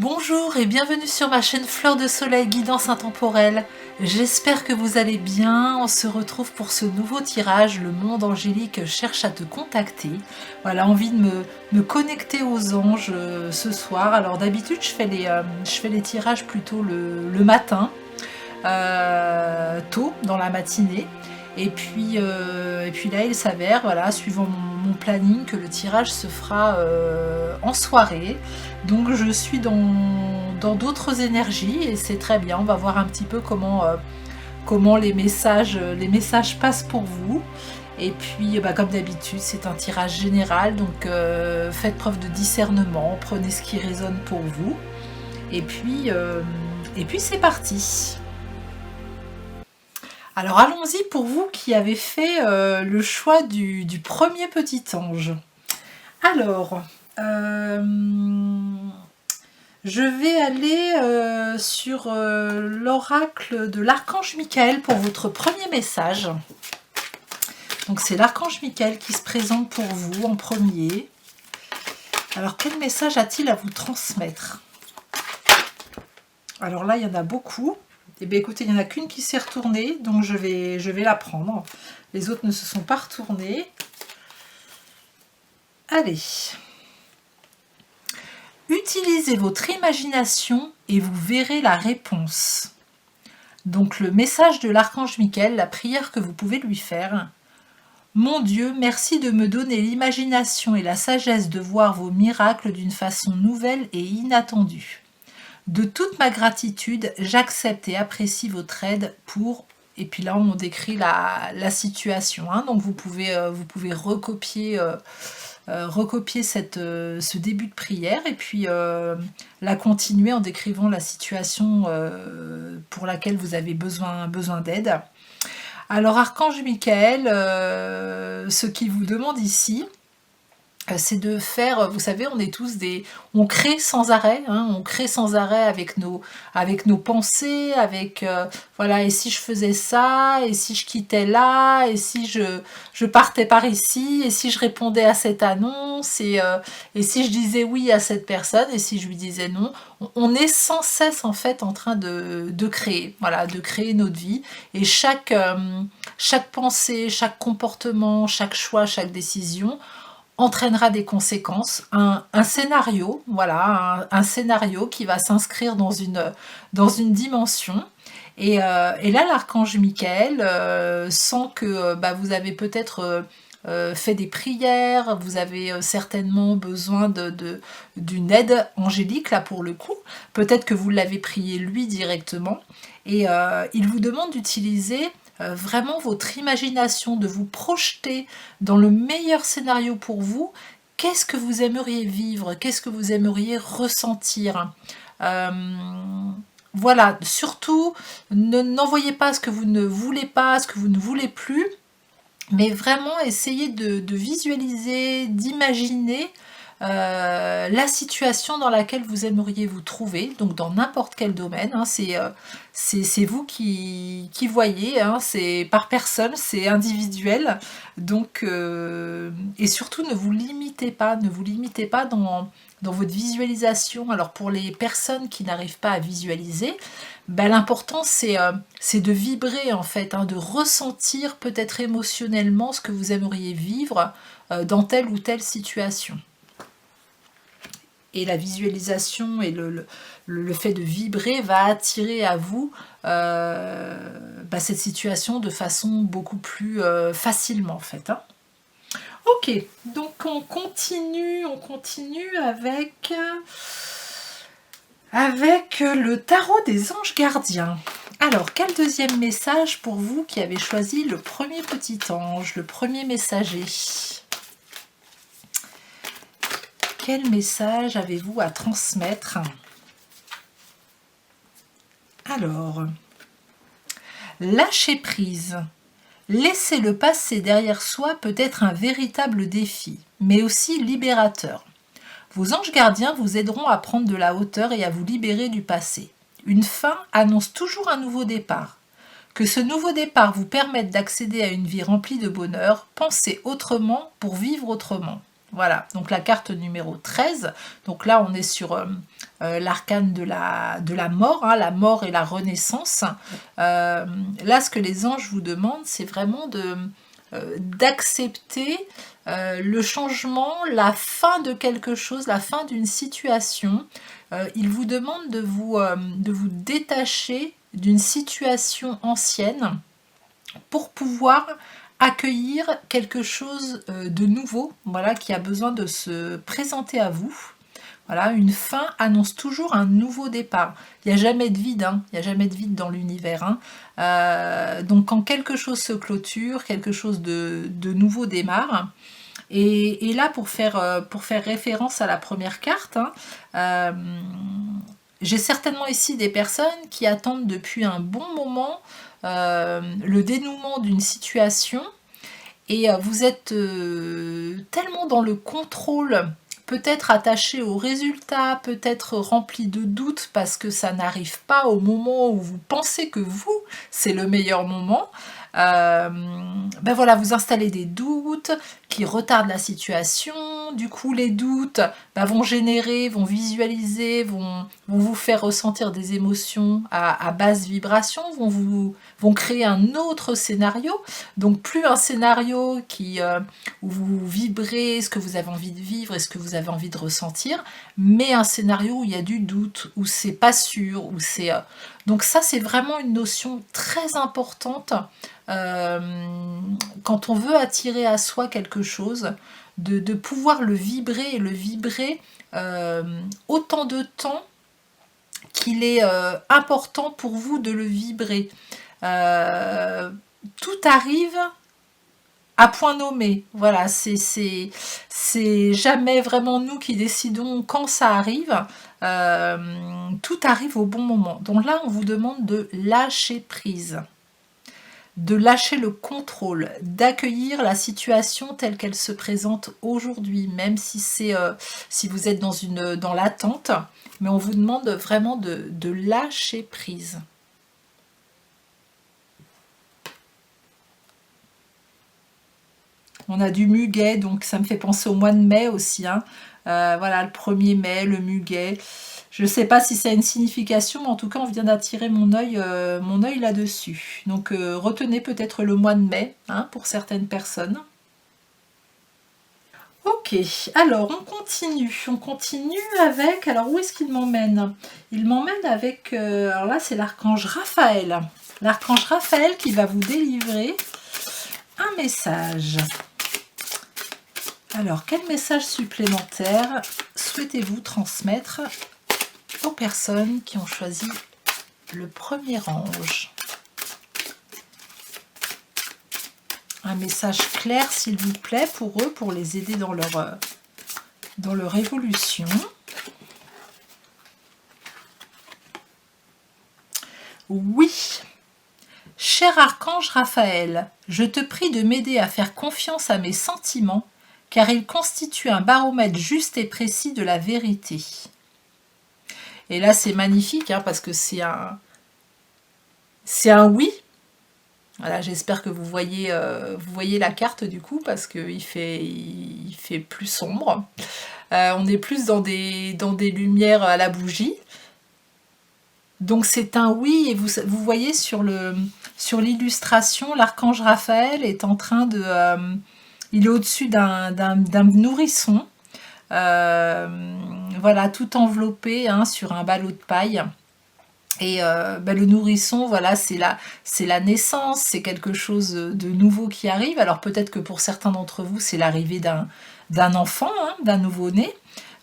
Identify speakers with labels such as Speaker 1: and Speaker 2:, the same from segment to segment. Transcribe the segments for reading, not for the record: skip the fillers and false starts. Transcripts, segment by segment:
Speaker 1: Bonjour et bienvenue sur ma chaîne Fleur de Soleil Guidance Intemporelle. J'espère que vous allez bien. On se retrouve pour ce nouveau tirage. Le monde angélique cherche à te contacter. Voilà, envie de me connecter aux anges ce soir. Alors d'habitude, je fais les tirages plutôt le matin, tôt dans la matinée. Et puis là, il s'avère, voilà, suivant mon planning, que le tirage se fera en soirée. Donc je suis dans d'autres énergies et c'est très bien. On va voir un petit peu comment les messages passent pour vous. Et puis, comme d'habitude, c'est un tirage général, donc faites preuve de discernement, prenez ce qui résonne pour vous. Et puis c'est parti. Alors allons-y pour vous qui avez fait le choix du premier petit ange. Alors, je vais aller sur l'oracle de l'archange Michael pour votre premier message. Donc c'est l'archange Michael qui se présente pour vous en premier. Alors quel message a-t-il à vous transmettre? Alors là, il y en a beaucoup. Eh bien écoutez, il n'y en a qu'une qui s'est retournée, donc je vais la prendre. Les autres ne se sont pas retournées. Allez. Utilisez votre imagination et vous verrez la réponse. Donc le message de l'archange Michael, la prière que vous pouvez lui faire. Mon Dieu, merci de me donner l'imagination et la sagesse de voir vos miracles d'une façon nouvelle et inattendue. De toute ma gratitude, j'accepte et apprécie votre aide pour... Et puis là, on décrit la situation. Hein. Donc vous pouvez recopier ce début de prière et puis la continuer en décrivant la situation pour laquelle vous avez besoin d'aide. Alors, archange Michael, ce qu'il vous demande ici, c'est de faire, vous savez, on crée sans arrêt, hein, on crée sans arrêt avec nos pensées, voilà, et si je faisais ça, et si je quittais là, et si je partais par ici, et si je répondais à cette annonce, et si je disais oui à cette personne, et si je lui disais non, on est sans cesse en fait en train de créer, voilà, de créer notre vie, et chaque pensée, chaque comportement, chaque choix, chaque décision, entraînera des conséquences, un scénario, voilà, un scénario qui va s'inscrire dans une dimension. Et là, l'archange Michael sent que vous avez peut-être fait des prières, vous avez certainement besoin d'une aide angélique, là pour le coup. Peut-être que vous l'avez prié lui directement. Et il vous demande d'utiliser vraiment votre imagination, de vous projeter dans le meilleur scénario pour vous. Qu'est-ce que vous aimeriez vivre? Qu'est-ce que vous aimeriez ressentir? Voilà, surtout, n'envoyez pas ce que vous ne voulez pas, ce que vous ne voulez plus, mais vraiment essayez de visualiser, d'imaginer la situation dans laquelle vous aimeriez vous trouver, donc dans n'importe quel domaine, hein, c'est vous qui voyez, hein, c'est par personne, c'est individuel, donc et surtout ne vous limitez pas dans votre visualisation. Alors pour les personnes qui n'arrivent pas à visualiser, l'important c'est de vibrer en fait, hein, de ressentir peut-être émotionnellement ce que vous aimeriez vivre dans telle ou telle situation. Et la visualisation et le fait de vibrer va attirer à vous cette situation de façon beaucoup plus facilement en fait. Hein. Ok, donc on continue avec le tarot des anges gardiens. Alors, quel deuxième message pour vous qui avez choisi le premier petit ange, le premier messager? Quel message avez-vous à transmettre? Alors, lâcher prise. Laisser le passé derrière soi peut être un véritable défi, mais aussi libérateur. Vos anges gardiens vous aideront à prendre de la hauteur et à vous libérer du passé. Une fin annonce toujours un nouveau départ. Que ce nouveau départ vous permette d'accéder à une vie remplie de bonheur, pensez autrement pour vivre autrement. Voilà, donc la carte numéro 13. Donc là, on est sur l'arcane de la mort, hein, la mort et la renaissance. Là, ce que les anges vous demandent, c'est vraiment d'accepter le changement, la fin de quelque chose, la fin d'une situation. Ils vous demandent de vous détacher d'une situation ancienne pour pouvoir accueillir quelque chose de nouveau, voilà, qui a besoin de se présenter à vous. Voilà, une fin annonce toujours un nouveau départ. Il n'y a jamais de vide, hein, il n'y a jamais de vide dans l'univers. Hein. Donc quand quelque chose se clôture, quelque chose de nouveau démarre. Et là, pour faire référence à la première carte, hein, j'ai certainement ici des personnes qui attendent depuis un bon moment le dénouement d'une situation et vous êtes tellement dans le contrôle, peut-être attaché au résultat, peut-être rempli de doutes parce que ça n'arrive pas au moment où vous pensez que vous, c'est le meilleur moment. Ben voilà, vous installez des doutes qui retardent la situation. Du coup, les doutes vont générer, vont visualiser, vont vous faire ressentir des émotions à basse vibration, vont créer un autre scénario. Donc plus un scénario où vous vibrez ce que vous avez envie de vivre et ce que vous avez envie de ressentir, mais un scénario où il y a du doute, où c'est pas sûr, où c'est... Donc ça, c'est vraiment une notion très importante quand on veut attirer à soi quelque chose, de pouvoir le vibrer et le vibrer autant de temps qu'il est important pour vous de le vibrer. Tout arrive à point nommé. Voilà, c'est jamais vraiment nous qui décidons quand ça arrive. Tout arrive au bon moment. Donc là, on vous demande de lâcher prise, de lâcher le contrôle, d'accueillir la situation telle qu'elle se présente aujourd'hui, même si si vous êtes dans l'attente, mais on vous demande vraiment de lâcher prise. On a du muguet, donc ça me fait penser au mois de mai aussi. Hein. Voilà, le 1er mai, le muguet. Je ne sais pas si ça a une signification, mais en tout cas, on vient d'attirer mon œil là-dessus. Donc, retenez peut-être le mois de mai, hein, pour certaines personnes. Ok, alors on continue. On continue avec... Alors, où est-ce qu'il m'emmène? Il m'emmène avec... alors là, c'est l'archange Raphaël. L'archange Raphaël qui va vous délivrer un message. Alors, quel message supplémentaire souhaitez-vous transmettre aux personnes qui ont choisi le premier ange? Un message clair, s'il vous plaît, pour eux, pour les aider dans leur évolution. Oui. Cher archange Raphaël, je te prie de m'aider à faire confiance à mes sentiments, car ils constituent un baromètre juste et précis de la vérité. Et là, c'est magnifique, hein, parce que c'est un oui. Voilà, j'espère que vous voyez la carte du coup, parce qu'il fait plus sombre. On est plus dans des lumières à la bougie. Donc c'est un oui, et vous voyez sur l'illustration, l'archange Raphaël est en train de... il est au-dessus d'un nourrisson, voilà, tout enveloppé, hein, sur un ballot de paille. Et le nourrisson, voilà, c'est la naissance, c'est quelque chose de nouveau qui arrive. Alors peut-être que pour certains d'entre vous, c'est l'arrivée d'un enfant, hein, d'un nouveau-né.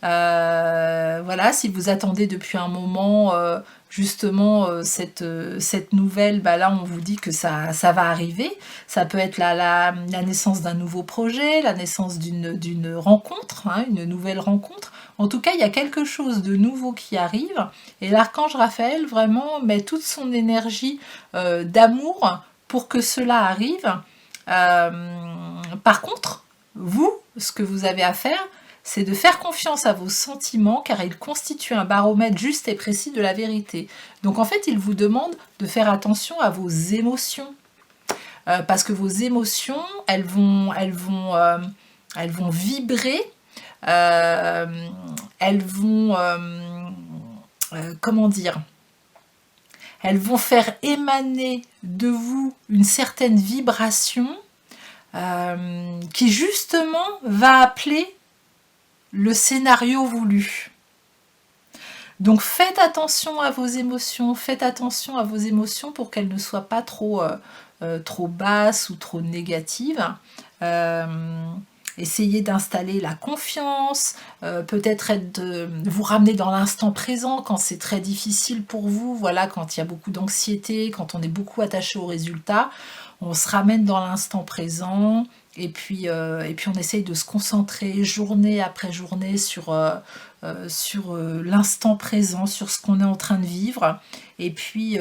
Speaker 1: Voilà, si vous attendez depuis un moment justement cette nouvelle, là on vous dit que ça va arriver. Ça peut être la naissance d'un nouveau projet, la naissance d'une rencontre, hein, une nouvelle rencontre. En tout cas, il y a quelque chose de nouveau qui arrive, et l'archange Raphaël vraiment met toute son énergie d'amour pour que cela arrive. Par contre, vous, ce que vous avez à faire, c'est de faire confiance à vos sentiments, car ils constituent un baromètre juste et précis de la vérité. Donc en fait, il vous demande de faire attention à vos émotions, parce que vos émotions, elles vont vibrer elles vont, comment dire, elles vont faire émaner de vous une certaine vibration qui justement va appeler le scénario voulu. Donc faites attention à vos émotions, pour qu'elles ne soient pas trop basses ou trop négatives. Essayez d'installer la confiance, peut-être vous ramener dans l'instant présent quand c'est très difficile pour vous, voilà, quand il y a beaucoup d'anxiété, quand on est beaucoup attaché aux résultats, on se ramène dans l'instant présent, et puis on essaye de se concentrer journée après journée sur l'instant présent, sur ce qu'on est en train de vivre, et puis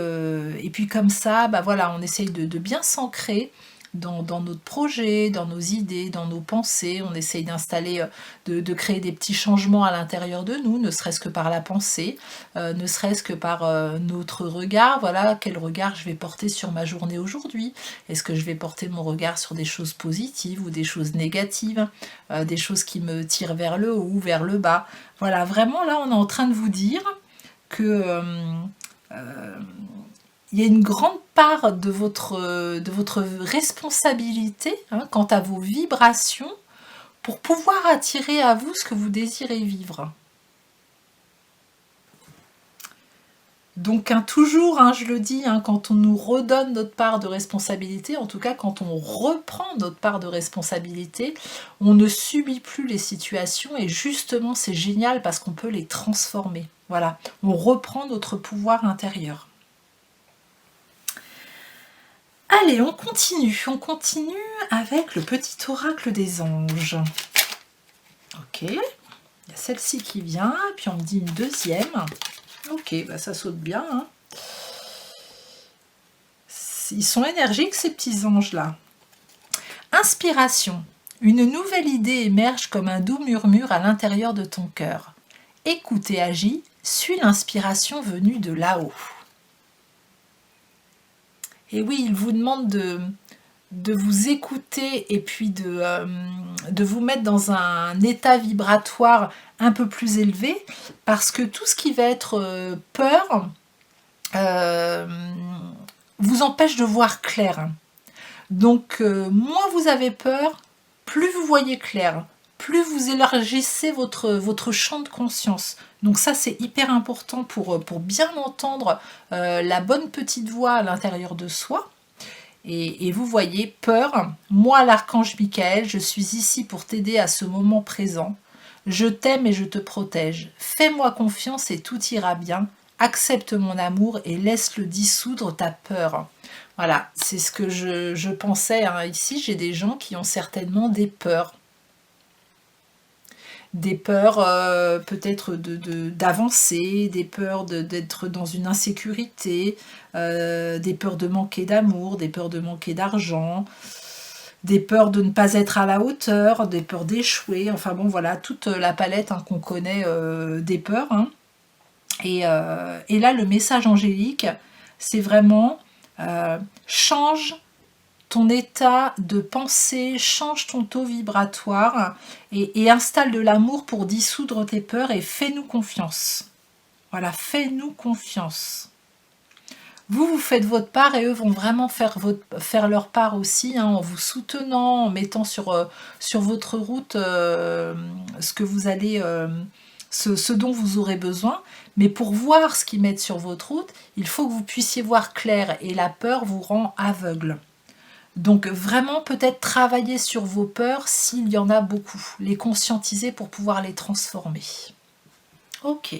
Speaker 1: comme ça, bah voilà, on essaye de bien s'ancrer dans notre projet, dans nos idées, dans nos pensées. On essaye d'installer, de créer des petits changements à l'intérieur de nous, ne serait-ce que par la pensée, ne serait-ce que par notre regard. Voilà, quel regard je vais porter sur ma journée aujourd'hui? Est-ce que je vais porter mon regard sur des choses positives ou des choses négatives, des choses qui me tirent vers le haut ou vers le bas? Voilà, vraiment là, on est en train de vous dire que il y a une grande part de votre responsabilité, hein, quant à vos vibrations, pour pouvoir attirer à vous ce que vous désirez vivre. Donc toujours, hein, je le dis, hein, quand on nous redonne notre part de responsabilité, en tout cas quand on reprend notre part de responsabilité, on ne subit plus les situations, et justement c'est génial parce qu'on peut les transformer. Voilà, on reprend notre pouvoir intérieur. Allez, on continue avec le petit oracle des anges. Ok, il y a celle-ci qui vient, puis on me dit une deuxième. Ok, bah ça saute bien, hein. Ils sont énergiques ces petits anges-là. Inspiration. Une nouvelle idée émerge comme un doux murmure à l'intérieur de ton cœur. Écoute et agis, suis l'inspiration venue de là-haut. Et oui, il vous demande de vous écouter et puis de vous mettre dans un état vibratoire un peu plus élevé, parce que tout ce qui va être peur vous empêche de voir clair. Donc moins vous avez peur, plus vous voyez clair, plus vous élargissez votre champ de conscience. Donc ça c'est hyper important pour bien entendre la bonne petite voix à l'intérieur de soi. Et vous voyez, peur, moi l'archange Michael, je suis ici pour t'aider à ce moment présent. Je t'aime et je te protège. Fais-moi confiance et tout ira bien. Accepte mon amour et laisse-le dissoudre ta peur. Voilà, c'est ce que je pensais, hein. Ici, j'ai des gens qui ont certainement des peurs. Des peurs peut-être d'avancer, des peurs d'être dans une insécurité, des peurs de manquer d'amour, des peurs de manquer d'argent, des peurs de ne pas être à la hauteur, des peurs d'échouer, enfin bon voilà, toute la palette, hein, qu'on connaît des peurs, hein. Et là, le message angélique, c'est vraiment change ton état de pensée, change ton taux vibratoire et installe de l'amour pour dissoudre tes peurs et fais-nous confiance. Voilà, fais-nous confiance. Vous faites votre part et eux vont vraiment faire leur part aussi, hein, en vous soutenant, en mettant sur votre route ce que vous allez... ce dont vous aurez besoin, mais pour voir ce qu'ils mettent sur votre route, il faut que vous puissiez voir clair et la peur vous rend aveugle. Donc vraiment peut-être travailler sur vos peurs s'il y en a beaucoup, les conscientiser pour pouvoir les transformer. Ok.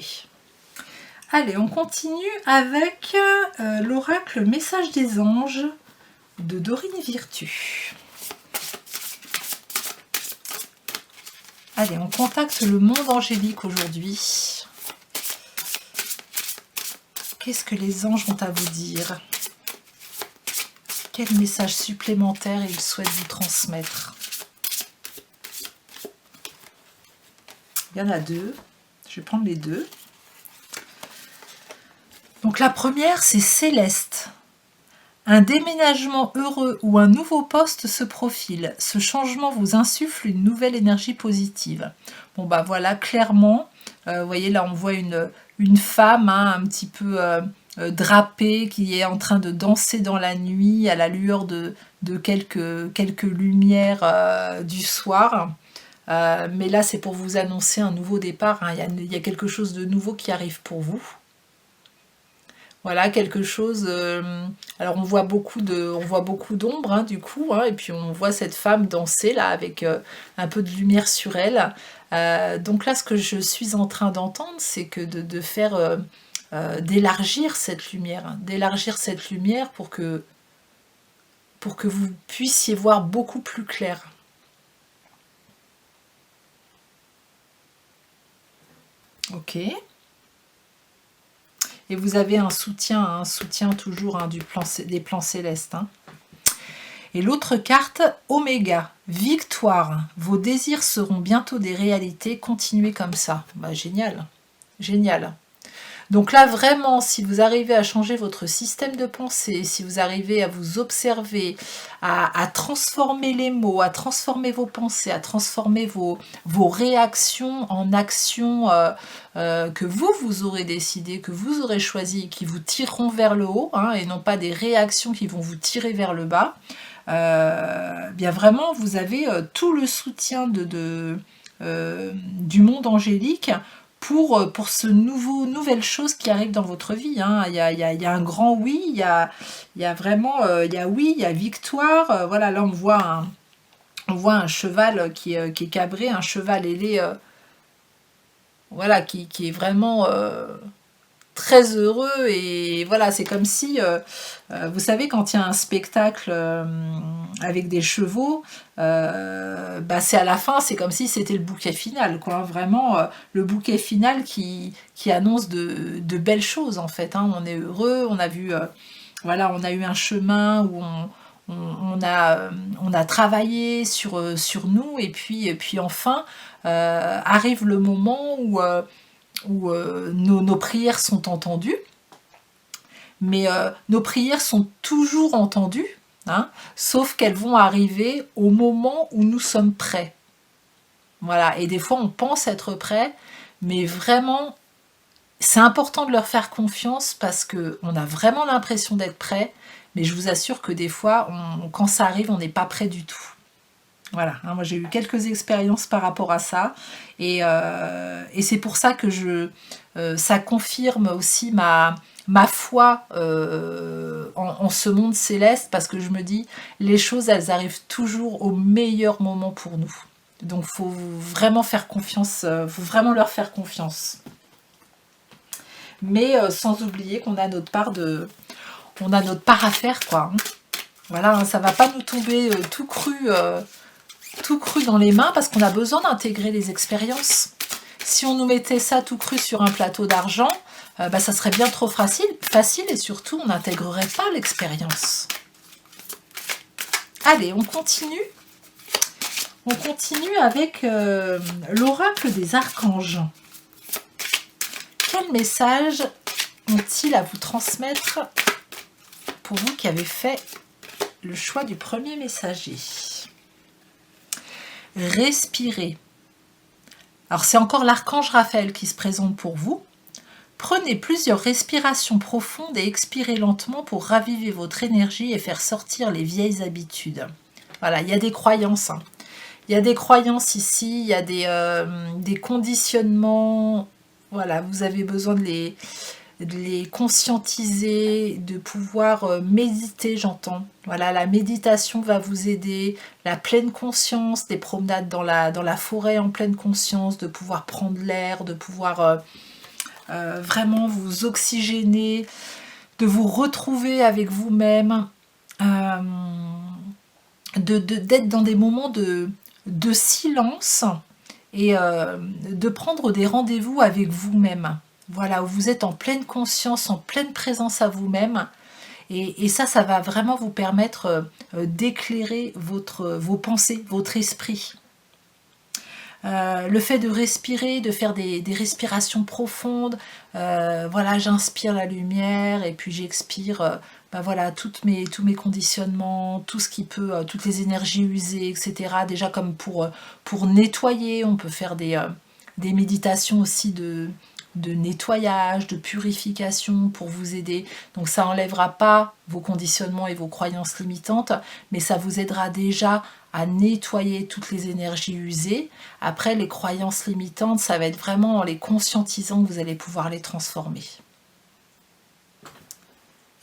Speaker 1: Allez, on continue avec l'oracle Message des anges de Dorine Virtue. Allez, on contacte le monde angélique aujourd'hui. Qu'est-ce que les anges ont à vous dire ? Quel message supplémentaire ils souhaitent vous transmettre? Il y en a deux. Je vais prendre les deux. Donc la première, c'est Céleste. Un déménagement heureux ou un nouveau poste se profile. Ce changement vous insuffle une nouvelle énergie positive. Bon bah voilà, clairement, vous voyez là on voit une femme hein, un petit peu drapée qui est en train de danser dans la nuit à la lueur de quelques lumières du soir. Mais là c'est pour vous annoncer un nouveau départ, hein. Il y a quelque chose de nouveau qui arrive pour vous. Voilà, quelque chose. Alors on voit beaucoup d'ombre hein, du coup, hein, et puis on voit cette femme danser là avec un peu de lumière sur elle. Donc là, ce que je suis en train d'entendre, c'est que de faire d'élargir cette lumière, hein, d'élargir cette lumière pour que vous puissiez voir beaucoup plus clair. Ok. Et vous avez un soutien toujours hein, des plans célestes. Hein. Et l'autre carte, Oméga, victoire. Vos désirs seront bientôt des réalités. Continuez comme ça. Bah, génial, génial. Donc là, vraiment, si vous arrivez à changer votre système de pensée, si vous arrivez à vous observer, à transformer les mots, à transformer vos pensées, à transformer vos réactions en actions que vous aurez décidé, que vous aurez choisi, qui vous tireront vers le haut, hein, et non pas des réactions qui vont vous tirer vers le bas, bien vraiment, vous avez tout le soutien du monde angélique pour ce nouvelle chose qui arrive dans votre vie. Hein. Il y a un grand oui, il y a vraiment, il y a oui, il y a victoire. Voilà, là on voit un cheval qui est cabré, un cheval ailé, voilà, qui est vraiment très heureux. Et voilà, c'est comme si, vous savez, quand il y a un spectacle avec des chevaux, bah c'est à la fin, c'est comme si c'était le bouquet final, quoi. Vraiment, le bouquet final qui annonce de belles choses, en fait. Hein. On est heureux, on a vu, voilà, on a eu un chemin où on a travaillé sur nous, et puis enfin, arrive le moment où nos prières sont entendues, mais nos prières sont toujours entendues, hein, sauf qu'elles vont arriver au moment où nous sommes prêts. Voilà, et des fois on pense être prêt, mais vraiment, c'est important de leur faire confiance parce qu'on a vraiment l'impression d'être prêt, mais je vous assure que des fois, quand ça arrive, on n'est pas prêt du tout. Voilà, hein, moi j'ai eu quelques expériences par rapport à ça, et c'est pour ça que ça confirme aussi ma foi en ce monde céleste, parce que je me dis, les choses elles arrivent toujours au meilleur moment pour nous. Donc faut vraiment faire confiance, faut vraiment leur faire confiance. Mais sans oublier qu'on a notre part à faire, quoi. Hein. Voilà, hein, ça va pas nous tomber tout cru dans les mains, parce qu'on a besoin d'intégrer les expériences. Si on nous mettait ça tout cru sur un plateau d'argent, bah, ça serait bien trop facile, et surtout on n'intégrerait pas l'expérience. Allez, on continue. On continue avec l'oracle des archanges. Quel message ont-ils à vous transmettre pour vous qui avez fait le choix du premier messager? Respirez. Alors c'est encore l'archange Raphaël qui se présente pour vous. Prenez plusieurs respirations profondes et expirez lentement pour raviver votre énergie et faire sortir les vieilles habitudes. Voilà, il y a des croyances. Hein. Il y a des croyances ici, il y a des conditionnements. Voilà, vous avez besoin de les conscientiser, de pouvoir méditer, j'entends. Voilà, la méditation va vous aider, la pleine conscience, des promenades dans la forêt en pleine conscience, de pouvoir prendre l'air, de pouvoir vraiment vous oxygéner, de vous retrouver avec vous-même, d'être dans des moments de silence, et de prendre des rendez-vous avec vous-même. Voilà, où vous êtes en pleine conscience, en pleine présence à vous-même. Et ça va vraiment vous permettre d'éclairer vos pensées, votre esprit. Le fait de respirer, de faire des respirations profondes, voilà, j'inspire la lumière et puis j'expire bah voilà, tous mes conditionnements, tout ce qui peut, toutes les énergies usées, etc. Déjà comme pour nettoyer, on peut faire des méditations aussi de nettoyage, de purification pour vous aider. Donc ça enlèvera pas vos conditionnements et vos croyances limitantes, mais ça vous aidera déjà à nettoyer toutes les énergies usées. Après, les croyances limitantes, ça va être vraiment en les conscientisant que vous allez pouvoir les transformer.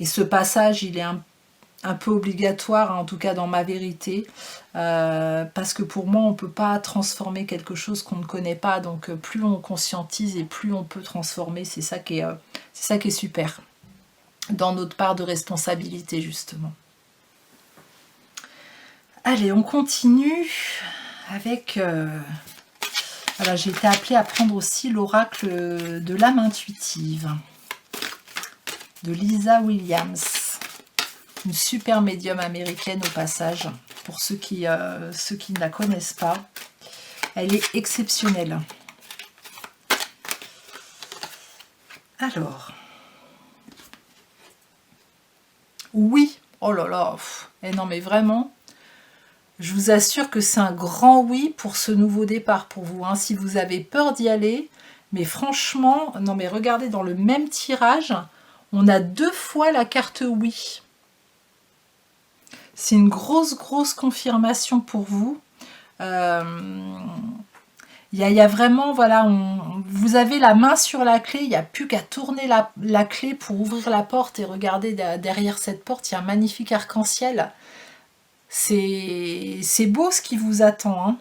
Speaker 1: Et ce passage, il est un peu obligatoire, en tout cas dans ma vérité, parce que pour moi, on ne peut pas transformer quelque chose qu'on ne connaît pas, donc plus on conscientise et plus on peut transformer, c'est ça qui est super, dans notre part de responsabilité, justement. Allez, on continue avec... Voilà, j'ai été appelée à prendre aussi l'oracle de l'âme intuitive, de Lisa Williams. Une super médium américaine au passage, pour ceux qui ne la connaissent pas. Elle est exceptionnelle. Alors. Oui. Oh là là. Et non mais vraiment, je vous assure que c'est un grand oui pour ce nouveau départ pour vous. Hein. Si vous avez peur d'y aller, mais franchement, non mais regardez dans le même tirage, on a 2 fois la carte oui. C'est une grosse confirmation pour vous. Il y a vraiment, voilà, vous avez la main sur la clé, il n'y a plus qu'à tourner la clé pour ouvrir la porte et regarder derrière cette porte, il y a un magnifique arc-en-ciel. C'est beau ce qui vous attend. Hein.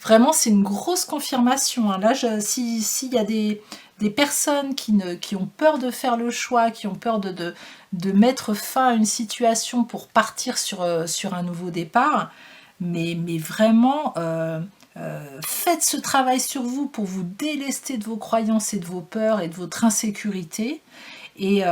Speaker 1: Vraiment, c'est une grosse confirmation. Hein. Là, s'il y a des personnes qui ont peur de faire le choix, qui ont peur de mettre fin à une situation pour partir sur un nouveau départ, mais vraiment, faites ce travail sur vous pour vous délester de vos croyances et de vos peurs et de votre insécurité. Et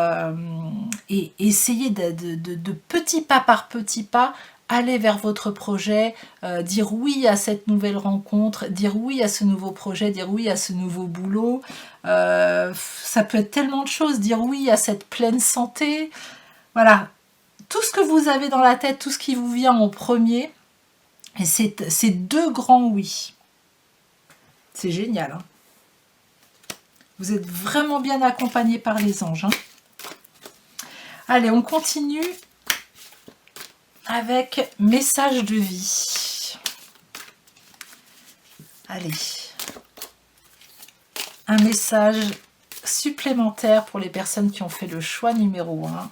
Speaker 1: essayez de petit pas par petit pas aller vers votre projet, dire oui à cette nouvelle rencontre, dire oui à ce nouveau projet, dire oui à ce nouveau boulot. Ça peut être tellement de choses, dire oui à cette pleine santé. Voilà, tout ce que vous avez dans la tête, tout ce qui vous vient en premier, et c'est 2 grands oui. C'est génial. Hein. Vous êtes vraiment bien accompagné par les anges. Hein. Allez, on continue avec message de vie. Allez. Un message supplémentaire pour les personnes qui ont fait le choix numéro 1.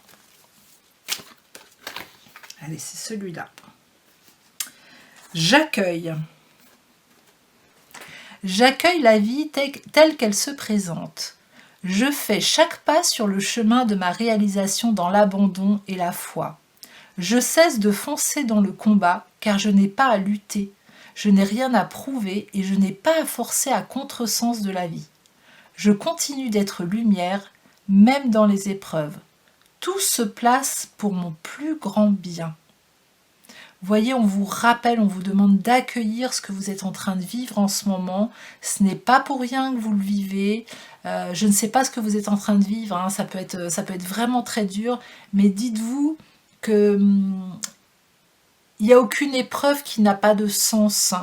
Speaker 1: Allez, c'est celui-là. J'accueille. J'accueille la vie telle qu'elle se présente. Je fais chaque pas sur le chemin de ma réalisation dans l'abandon et la foi. Je cesse de foncer dans le combat car je n'ai pas à lutter, je n'ai rien à prouver et je n'ai pas à forcer à contresens de la vie. Je continue d'être lumière, même dans les épreuves. Tout se place pour mon plus grand bien. Vous voyez, on vous rappelle, on vous demande d'accueillir ce que vous êtes en train de vivre en ce moment. Ce n'est pas pour rien que vous le vivez. Je ne sais pas ce que vous êtes en train de vivre, hein. Ça peut être vraiment très dur, mais dites-vous que il n'y a aucune épreuve qui n'a pas de sens.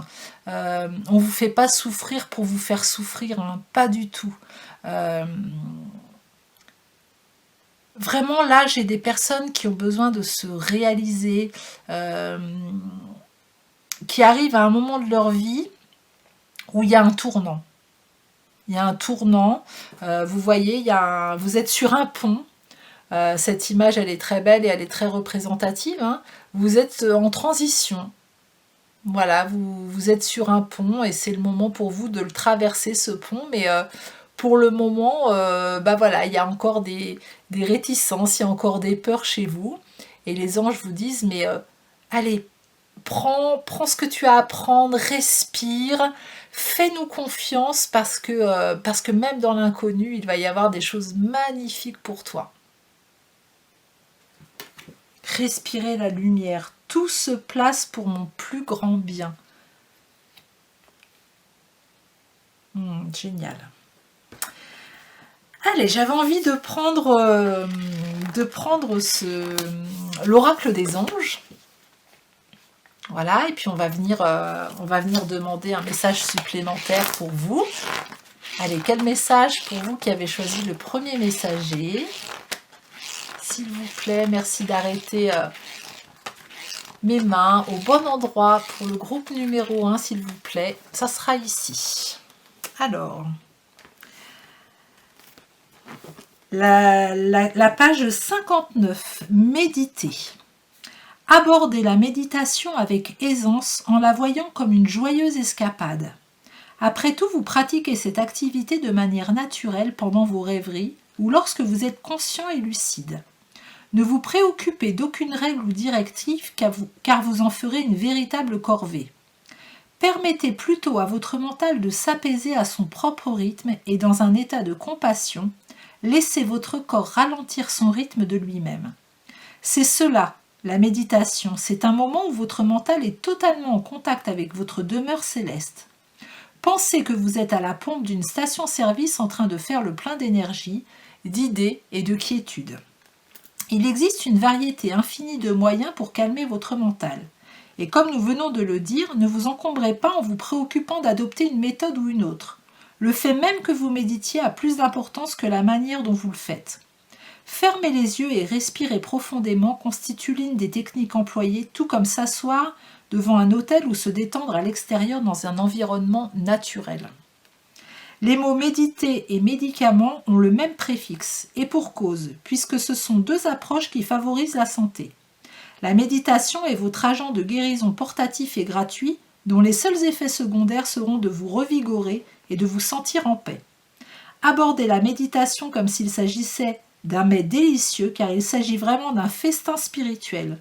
Speaker 1: On ne vous fait pas souffrir pour vous faire souffrir, hein, pas du tout. Vraiment, là, j'ai des personnes qui ont besoin de se réaliser, qui arrivent à un moment de leur vie où il y a un tournant. Il y a un tournant, vous voyez, vous êtes sur un pont. Cette image, elle est très belle et elle est très représentative. Hein. Vous êtes en transition. Voilà, vous êtes sur un pont et c'est le moment pour vous de le traverser, ce pont. Mais pour le moment, bah voilà, il y a encore des réticences, il y a encore des peurs chez vous. Et les anges vous disent, mais allez, prends ce que tu as à prendre, respire, fais-nous confiance parce que même dans l'inconnu, il va y avoir des choses magnifiques pour toi. Respirez la lumière, tout se place pour mon plus grand bien. Génial. Allez, j'avais envie de prendre l'oracle des anges. Voilà, et puis on va venir demander un message supplémentaire pour vous. Allez, quel message pour vous qui avez choisi le premier messager? S'il vous plaît, merci d'arrêter mes mains au bon endroit pour le groupe numéro 1, s'il vous plaît. Ça sera ici. Alors, la page 59, méditer. Abordez la méditation avec aisance en la voyant comme une joyeuse escapade. Après tout, vous pratiquez cette activité de manière naturelle pendant vos rêveries ou lorsque vous êtes conscient et lucide. Ne vous préoccupez d'aucune règle ou directive car vous en ferez une véritable corvée. Permettez plutôt à votre mental de s'apaiser à son propre rythme et dans un état de compassion, laissez votre corps ralentir son rythme de lui-même. C'est cela, la méditation, c'est un moment où votre mental est totalement en contact avec votre demeure céleste. Pensez que vous êtes à la pompe d'une station-service en train de faire le plein d'énergie, d'idées et de quiétude. Il existe une variété infinie de moyens pour calmer votre mental. Et comme nous venons de le dire, ne vous encombrez pas en vous préoccupant d'adopter une méthode ou une autre. Le fait même que vous méditiez a plus d'importance que la manière dont vous le faites. Fermer les yeux et respirer profondément constitue l'une des techniques employées, tout comme s'asseoir devant un autel ou se détendre à l'extérieur dans un environnement naturel. Les mots méditer et médicament ont le même préfixe, et pour cause, puisque ce sont deux approches qui favorisent la santé. La méditation est votre agent de guérison portatif et gratuit, dont les seuls effets secondaires seront de vous revigorer et de vous sentir en paix. Abordez la méditation comme s'il s'agissait d'un mets délicieux, car il s'agit vraiment d'un festin spirituel.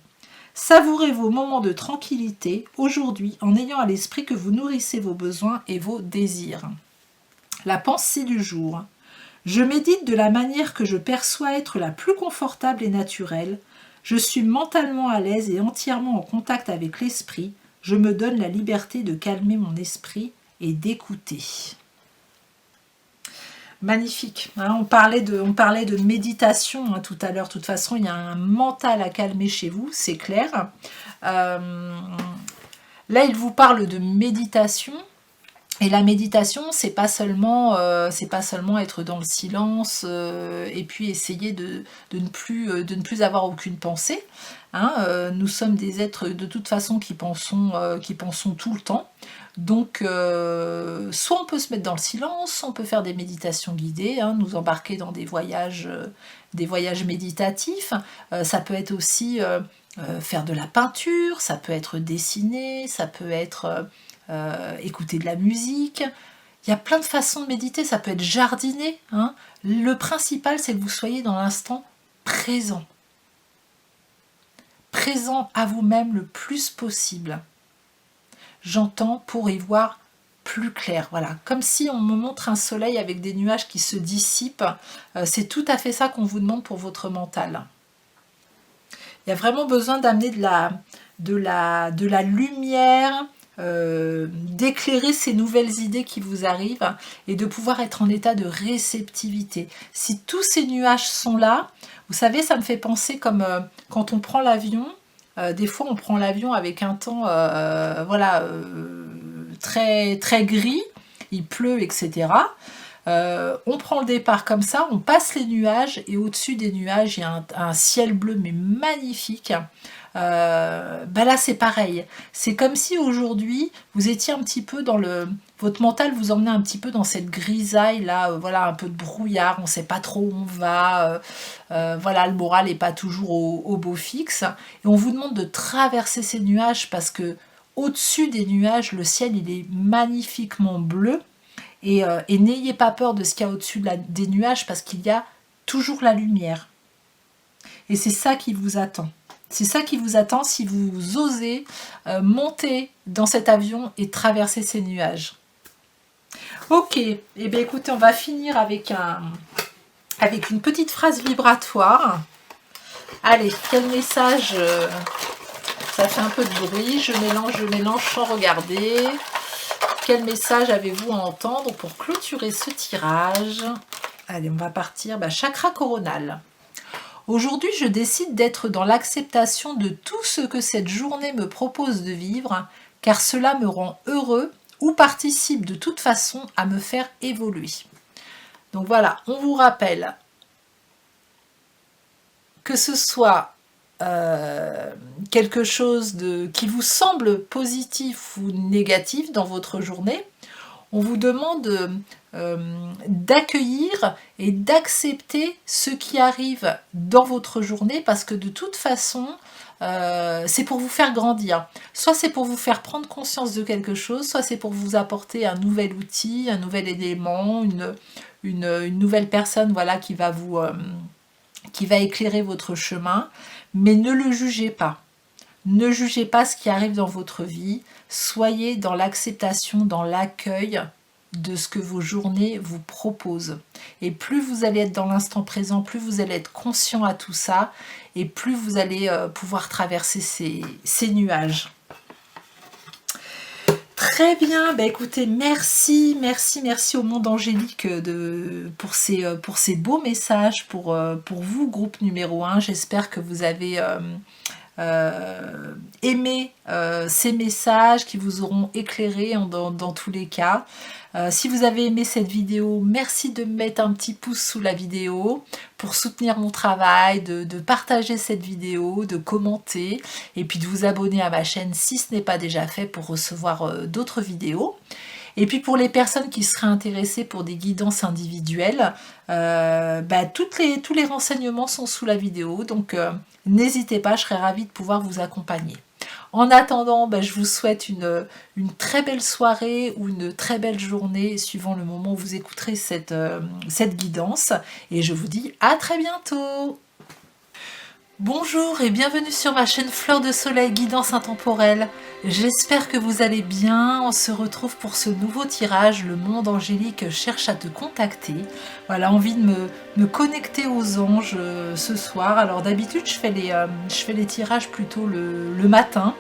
Speaker 1: Savourez vos moments de tranquillité aujourd'hui en ayant à l'esprit que vous nourrissez vos besoins et vos désirs. La pensée du jour. Je médite de la manière que je perçois être la plus confortable et naturelle. Je suis mentalement à l'aise et entièrement en contact avec l'esprit. Je me donne la liberté de calmer mon esprit et d'écouter. Magnifique. Hein, on parlait de méditation tout à l'heure. De toute façon, il y a un mental à calmer chez vous, c'est clair. Là, il vous parle de méditation. Et la méditation, c'est pas seulement être dans le silence et puis essayer de ne plus avoir aucune pensée. Hein, nous sommes des êtres de toute façon qui pensons tout le temps. Donc, soit on peut se mettre dans le silence, soit on peut faire des méditations guidées, hein, nous embarquer dans des voyages méditatifs. Ça peut être aussi faire de la peinture, ça peut être dessiner, ça peut être écouter de la musique. Il y a plein de façons de méditer, ça peut être jardiner. Hein. Le principal, c'est que vous soyez dans l'instant présent. Présent à vous-même le plus possible. J'entends pour y voir plus clair. Voilà, comme si on me montre un soleil avec des nuages qui se dissipent. C'est tout à fait ça qu'on vous demande pour votre mental. Il y a vraiment besoin d'amener de la lumière, d'éclairer ces nouvelles idées qui vous arrivent et de pouvoir être en état de réceptivité. Si tous ces nuages sont là, vous savez, ça me fait penser comme quand on prend l'avion. Des fois, on prend l'avion avec un temps très, très gris, il pleut, etc. On prend le départ comme ça, on passe les nuages et au-dessus des nuages, il y a un ciel bleu mais magnifique. Là, c'est pareil. C'est comme si aujourd'hui, vous étiez un petit peu votre mental vous emmenait un petit peu dans cette grisaille là, un peu de brouillard, on ne sait pas trop où on va, le moral n'est pas toujours au beau fixe. Et on vous demande de traverser ces nuages parce que au-dessus des nuages, le ciel il est magnifiquement bleu. Et n'ayez pas peur de ce qu'il y a au-dessus des nuages parce qu'il y a toujours la lumière. Et c'est ça qui vous attend. C'est ça qui vous attend si vous osez monter dans cet avion et traverser ces nuages. Ok, eh bien écoutez, on va finir avec une petite phrase vibratoire. Allez, quel message ça fait un peu de bruit, je mélange sans regarder. Quel message avez-vous à entendre pour clôturer ce tirage? Allez, on va partir. Chakra coronal. Aujourd'hui, je décide d'être dans l'acceptation de tout ce que cette journée me propose de vivre, car cela me rend heureux ou participe de toute façon à me faire évoluer. Donc voilà, on vous rappelle que ce soit quelque chose qui vous semble positif ou négatif dans votre journée, on vous demande d'accueillir et d'accepter ce qui arrive dans votre journée parce que de toute façon, c'est pour vous faire grandir. Soit c'est pour vous faire prendre conscience de quelque chose, soit c'est pour vous apporter un nouvel outil, un nouvel élément, une nouvelle personne voilà, qui va éclairer votre chemin. Mais ne le jugez pas. Ne jugez pas ce qui arrive dans votre vie. Soyez dans l'acceptation, dans l'accueil de ce que vos journées vous proposent. Et plus vous allez être dans l'instant présent, plus vous allez être conscient à tout ça, et plus vous allez pouvoir traverser ces nuages. Très bien, écoutez, merci au monde angélique pour ces beaux messages, pour vous, groupe numéro 1. J'espère que vous avez aimé ces messages qui vous auront éclairé dans tous les cas. Si vous avez aimé cette vidéo, merci de mettre un petit pouce sous la vidéo pour soutenir mon travail, de partager cette vidéo, de commenter et puis de vous abonner à ma chaîne si ce n'est pas déjà fait pour recevoir d'autres vidéos. Et puis pour les personnes qui seraient intéressées pour des guidances individuelles, tous les renseignements sont sous la vidéo, donc n'hésitez pas, je serais ravie de pouvoir vous accompagner. En attendant, je vous souhaite une très belle soirée ou une très belle journée, suivant le moment où vous écouterez cette guidance. Et je vous dis à très bientôt. Bonjour et bienvenue sur ma chaîne Fleur de Soleil Guidance Intemporelle. J'espère que vous allez bien. On se retrouve pour ce nouveau tirage. Le monde angélique cherche à te contacter. Voilà, envie de me connecter aux anges ce soir. Alors d'habitude, je fais les tirages plutôt le matin,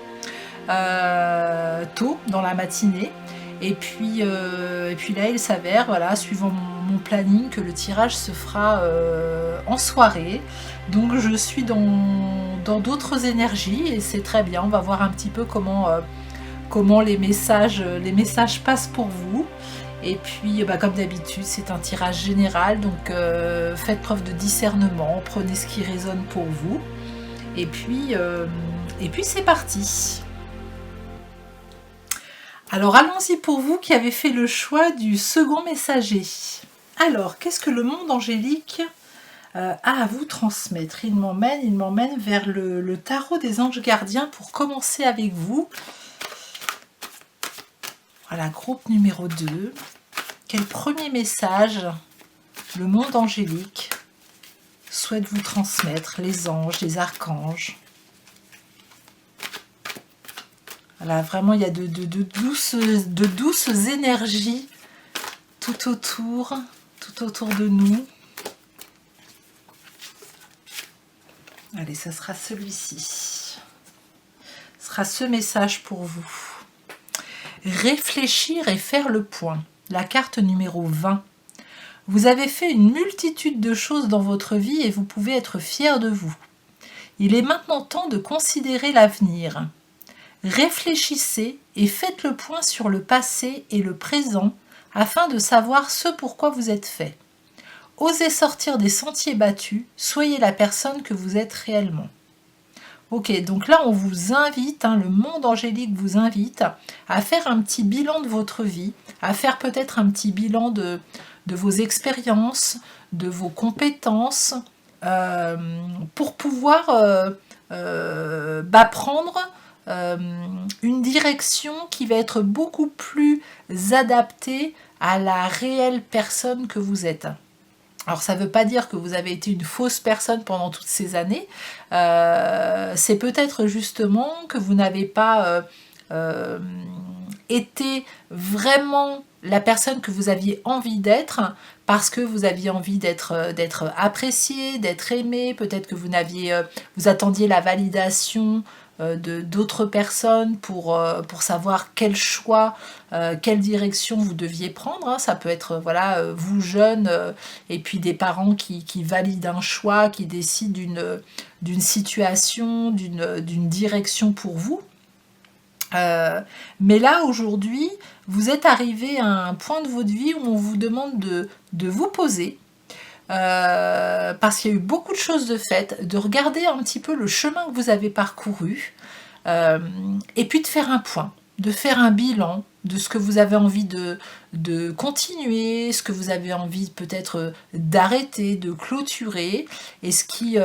Speaker 1: tôt dans la matinée. Et puis là, il s'avère, voilà, suivant mon planning, que le tirage se fera en soirée. Donc je suis dans d'autres énergies et c'est très bien. On va voir un petit peu comment les messages passent pour vous. Et puis, comme d'habitude, c'est un tirage général. Donc faites preuve de discernement, prenez ce qui résonne pour vous. Et puis c'est parti. Alors allons-y pour vous qui avez fait le choix du second messager. Alors, qu'est-ce que le monde angélique a à vous transmettre? Il m'emmène vers le tarot des anges gardiens pour commencer avec vous. Voilà, groupe numéro 2. Quel premier message le monde angélique souhaite vous transmettre, les anges, les archanges? Voilà, vraiment, il y a de douces énergies tout autour de nous. Allez, ça sera celui-ci. Ce sera ce message pour vous. Réfléchir et faire le point. La carte numéro 20. Vous avez fait une multitude de choses dans votre vie et vous pouvez être fier de vous. Il est maintenant temps de considérer l'avenir. Réfléchissez et faites le point sur le passé et le présent afin de savoir ce pourquoi vous êtes fait. Osez sortir des sentiers battus, soyez la personne que vous êtes réellement. Ok, donc là on vous invite, le monde angélique vous invite à faire un petit bilan de votre vie, à faire peut-être un petit bilan de vos expériences, de vos compétences, pour pouvoir prendre une direction qui va être beaucoup plus adaptée à la réelle personne que vous êtes. Alors ça ne veut pas dire que vous avez été une fausse personne pendant toutes ces années, c'est peut-être justement que vous n'avez pas été vraiment la personne que vous aviez envie d'être, parce que vous aviez envie d'être apprécié, d'être aimé, peut-être que vous attendiez la validation d'autres personnes pour savoir quel choix, quelle direction vous deviez prendre, hein. Ça peut être voilà, vous jeunes, et puis des parents qui valident un choix, qui décident d'une situation, d'une direction pour vous. Mais là, aujourd'hui, vous êtes arrivé à un point de votre vie où on vous demande de vous poser, parce qu'il y a eu beaucoup de choses de faites, de regarder un petit peu le chemin que vous avez parcouru, et puis de faire un point, de faire un bilan de ce que vous avez envie de continuer, ce que vous avez envie peut-être d'arrêter, de clôturer, et ce qui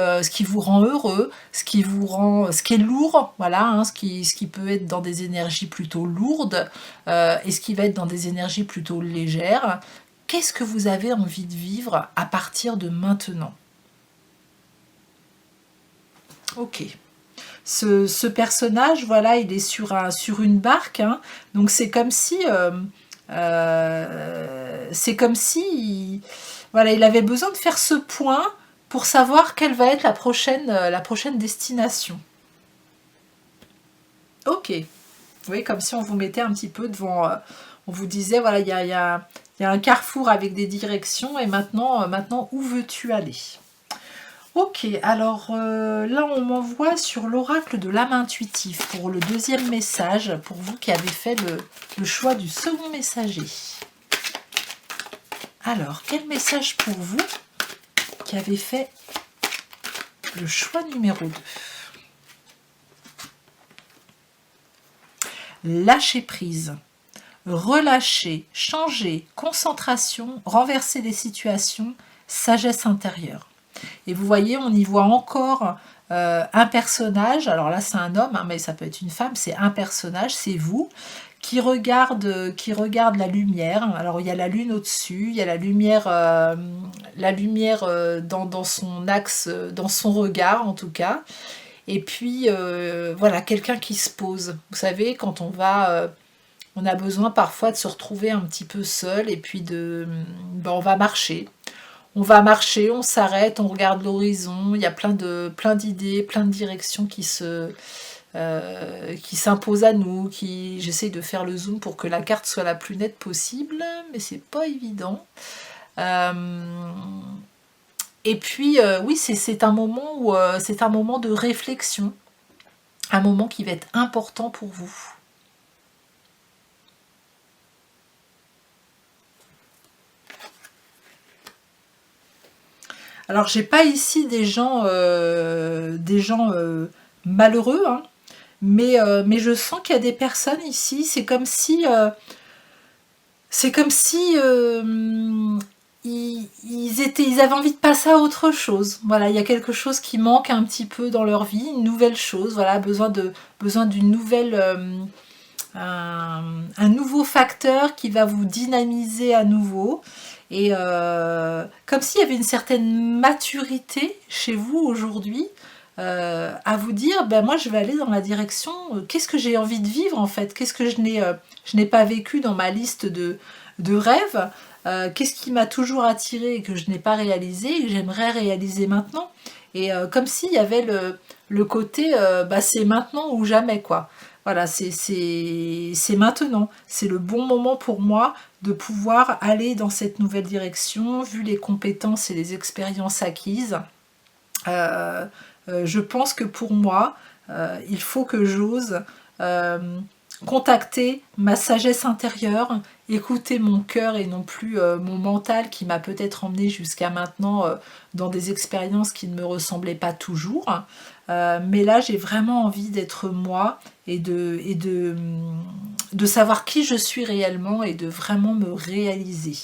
Speaker 1: vous rend heureux, ce qui est lourd, voilà, hein, ce qui peut être dans des énergies plutôt lourdes, et ce qui va être dans des énergies plutôt légères. Qu'est-ce que vous avez envie de vivre à partir de maintenant? Ok. Ce personnage, voilà, il est sur une barque, hein, donc c'est comme si voilà, il avait besoin de faire ce point pour savoir quelle va être la prochaine destination. Ok. Oui, comme si on vous mettait un petit peu devant, on vous disait, voilà, il y a un carrefour avec des directions, et maintenant où veux-tu aller? Ok, alors là on m'envoie sur l'oracle de l'âme intuitive pour le deuxième message, pour vous qui avez fait le choix du second messager. Alors, quel message pour vous qui avez fait le choix numéro 2? Lâcher prise, relâcher, changer, concentration, renverser les situations, sagesse intérieure. Et vous voyez, on y voit encore un personnage, alors là c'est un homme, hein, mais ça peut être une femme, c'est un personnage, c'est vous, qui regarde la lumière. Alors il y a la lune au-dessus, il y a la lumière dans son axe, dans son regard en tout cas. Et puis voilà, quelqu'un qui se pose. Vous savez, quand on a besoin parfois de se retrouver un petit peu seul, et puis on va marcher. On va marcher, on s'arrête, on regarde l'horizon, il y a plein d'idées, plein de directions qui s'imposent à nous, j'essaie de faire le zoom pour que la carte soit la plus nette possible, mais c'est pas évident. Et puis oui, c'est un moment de réflexion, un moment qui va être important pour vous. Alors, j'ai pas ici des gens malheureux, hein, mais je sens qu'il y a des personnes ici, c'est comme si ils avaient envie de passer à autre chose. Voilà, il y a quelque chose qui manque un petit peu dans leur vie, une nouvelle chose, voilà, besoin d'une nouvelle, un nouveau facteur qui va vous dynamiser à nouveau. Et comme s'il y avait une certaine maturité chez vous aujourd'hui, à vous dire, ben moi je vais aller dans la direction, qu'est-ce que j'ai envie de vivre en fait, qu'est-ce que je n'ai pas vécu dans ma liste de rêves, qu'est-ce qui m'a toujours attiré et que je n'ai pas réalisé et que j'aimerais réaliser maintenant. Et comme s'il y avait le côté, c'est maintenant ou jamais quoi. Voilà, c'est maintenant, c'est le bon moment pour moi de pouvoir aller dans cette nouvelle direction, vu les compétences et les expériences acquises. Je pense que pour moi, il faut que j'ose contacter ma sagesse intérieure, écouter mon cœur et non plus mon mental qui m'a peut-être emmené jusqu'à maintenant dans des expériences qui ne me ressemblaient pas toujours. Mais là, j'ai vraiment envie d'être moi et de savoir qui je suis réellement et de vraiment me réaliser.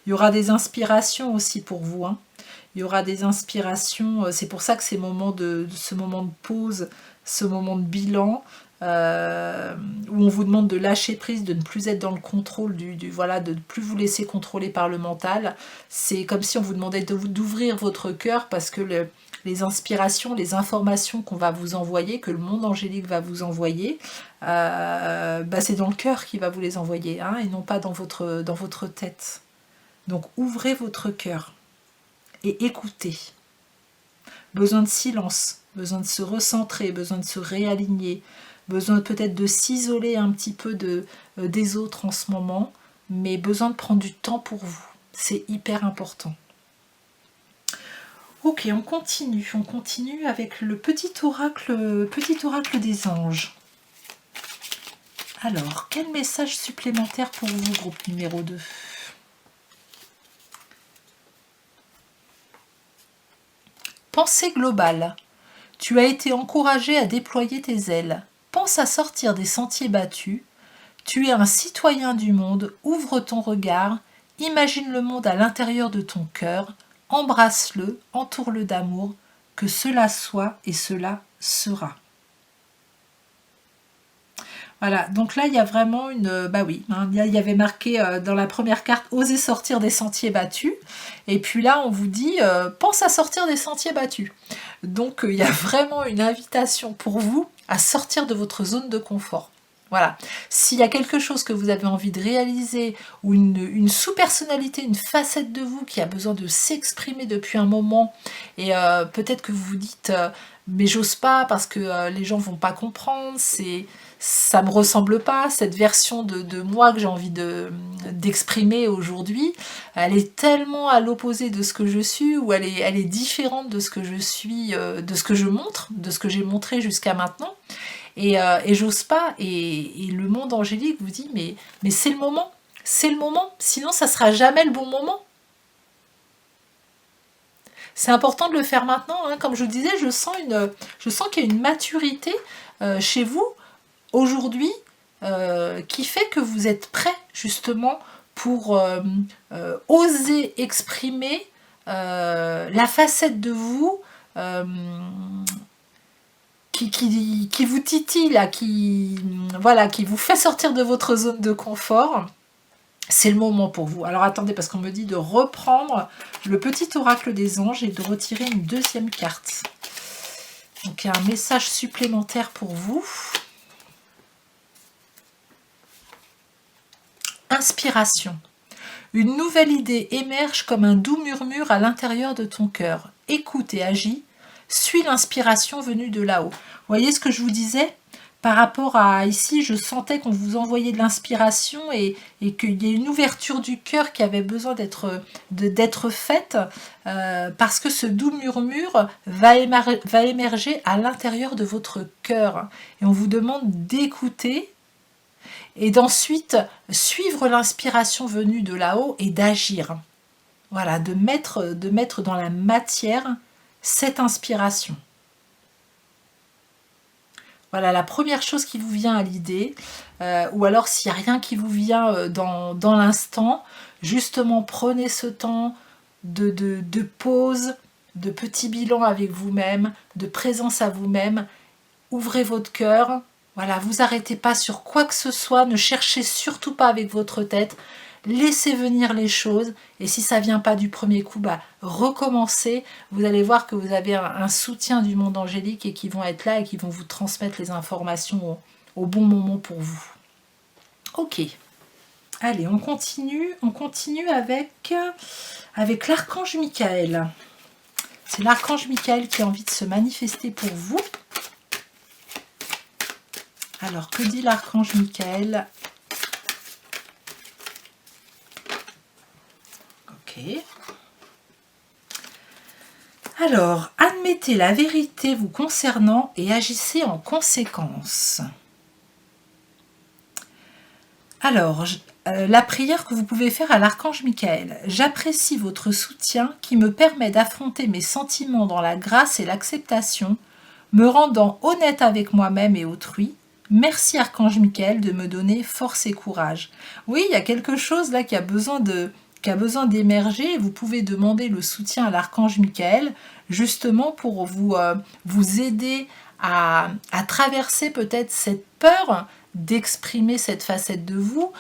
Speaker 1: Il y aura des inspirations aussi pour vous, hein. Il y aura des inspirations, c'est pour ça que ce moment de pause, ce moment de bilan, où on vous demande de lâcher prise, de ne plus être dans le contrôle voilà, de ne plus vous laisser contrôler par le mental. C'est comme si on vous demandait d'ouvrir votre cœur, parce que les inspirations, les informations qu'on va vous envoyer, que le monde angélique va vous envoyer, c'est dans le cœur qu'il va vous les envoyer, hein, et non pas dans votre tête. Donc ouvrez votre cœur et écoutez. Besoin de silence, besoin de se recentrer, besoin de se réaligner, besoin peut-être de s'isoler un petit peu des autres en ce moment, mais besoin de prendre du temps pour vous. C'est hyper important. Ok, on continue avec le petit oracle des anges. Alors, quel message supplémentaire pour vous, groupe numéro 2? Pensée globale. Tu as été encouragé à déployer tes ailes. Pense à sortir des sentiers battus. Tu es un citoyen du monde. Ouvre ton regard. Imagine le monde à l'intérieur de ton cœur. Embrasse-le, entoure-le d'amour. Que cela soit et cela sera. Voilà, donc là, il y a vraiment une... Bah oui, hein, il y avait marqué dans la première carte « Oser sortir des sentiers battus ». Et puis là, on vous dit « Pense à sortir des sentiers battus ». Donc, il y a vraiment une invitation pour vous à sortir de votre zone de confort. Voilà. S'il y a quelque chose que vous avez envie de réaliser, ou une sous-personnalité, une facette de vous qui a besoin de s'exprimer depuis un moment, et peut-être que vous vous dites mais j'ose pas parce que les gens vont pas comprendre, ça me ressemble pas, cette version de moi que j'ai envie d'exprimer aujourd'hui, elle est tellement à l'opposé de ce que je suis, ou elle est différente de ce que je suis, de ce que je montre, de ce que j'ai montré jusqu'à maintenant. Et j'ose pas, et le monde angélique vous dit mais c'est le moment, sinon ça sera jamais le bon moment. C'est important de le faire maintenant, hein. Comme je vous disais, je sens qu'il y a une maturité chez vous aujourd'hui qui fait que vous êtes prêt justement pour oser exprimer la facette de vous qui vous titille, là, qui vous fait sortir de votre zone de confort. C'est le moment pour vous. Alors attendez, parce qu'on me dit de reprendre le petit oracle des anges et de retirer une deuxième carte. Donc il y a un message supplémentaire pour vous. Inspiration. Une nouvelle idée émerge comme un doux murmure à l'intérieur de ton cœur. Écoute et agis. Suis l'inspiration venue de là-haut. Vous voyez ce que je vous disais ? Par rapport à ici, je sentais qu'on vous envoyait de l'inspiration et qu'il y a une ouverture du cœur qui avait besoin d'être faite parce que ce doux murmure va émerger à l'intérieur de votre cœur. Et on vous demande d'écouter et d'ensuite suivre l'inspiration venue de là-haut et d'agir. Voilà, de mettre dans la matière cette inspiration. Voilà la première chose qui vous vient à l'idée, ou alors s'il n'y a rien qui vous vient dans l'instant, justement prenez ce temps de pause, de petit bilan avec vous-même, de présence à vous-même, ouvrez votre cœur, voilà, vous arrêtez pas sur quoi que ce soit, ne cherchez surtout pas avec votre tête, laissez venir les choses, et si ça vient pas du premier coup, recommencez. Vous allez voir que vous avez un soutien du monde angélique et qui vont être là et qui vont vous transmettre les informations au bon moment pour vous. Ok, allez, on continue avec l'archange Michael. C'est l'archange Michael qui a envie de se manifester pour vous. Alors, que dit l'archange Michael ? Ok. Alors, admettez la vérité vous concernant et agissez en conséquence. Alors, la prière que vous pouvez faire à l'archange Michael. J'apprécie votre soutien qui me permet d'affronter mes sentiments dans la grâce et l'acceptation, me rendant honnête avec moi-même et autrui. Merci archange Michael de me donner force et courage. Oui, il y a quelque chose là qui a besoin d'émerger. Vous pouvez demander le soutien à l'archange Michael justement pour vous aider à traverser peut-être cette peur d'exprimer cette facette de vous,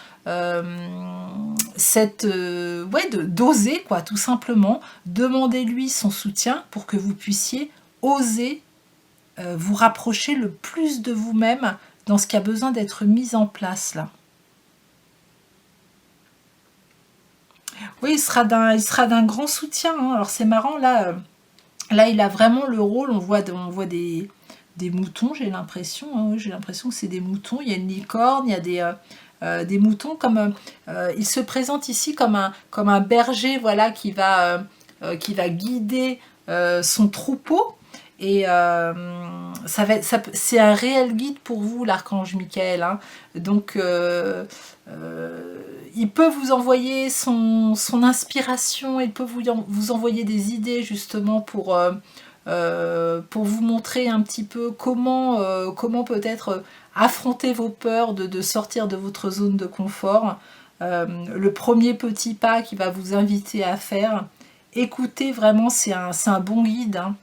Speaker 1: d'oser quoi, tout simplement. Demandez-lui son soutien pour que vous puissiez oser vous rapprocher le plus de vous-même dans ce qui a besoin d'être mis en place là. Oui, il sera d'un grand soutien. Hein. Alors c'est marrant là, Là, il a vraiment le rôle, on voit des moutons, j'ai l'impression, hein, oui, j'ai l'impression que c'est des moutons. Il y a une licorne, il y a des moutons. Il se présente ici comme un berger, voilà, qui va guider son troupeau. Et c'est un réel guide pour vous, l'archange Michael, hein. Donc, il peut vous envoyer son inspiration, il peut vous envoyer des idées justement pour vous montrer un petit peu comment peut-être affronter vos peurs, de sortir de votre zone de confort. Le premier petit pas qu'il va vous inviter à faire, écoutez, vraiment, c'est un bon guide, hein.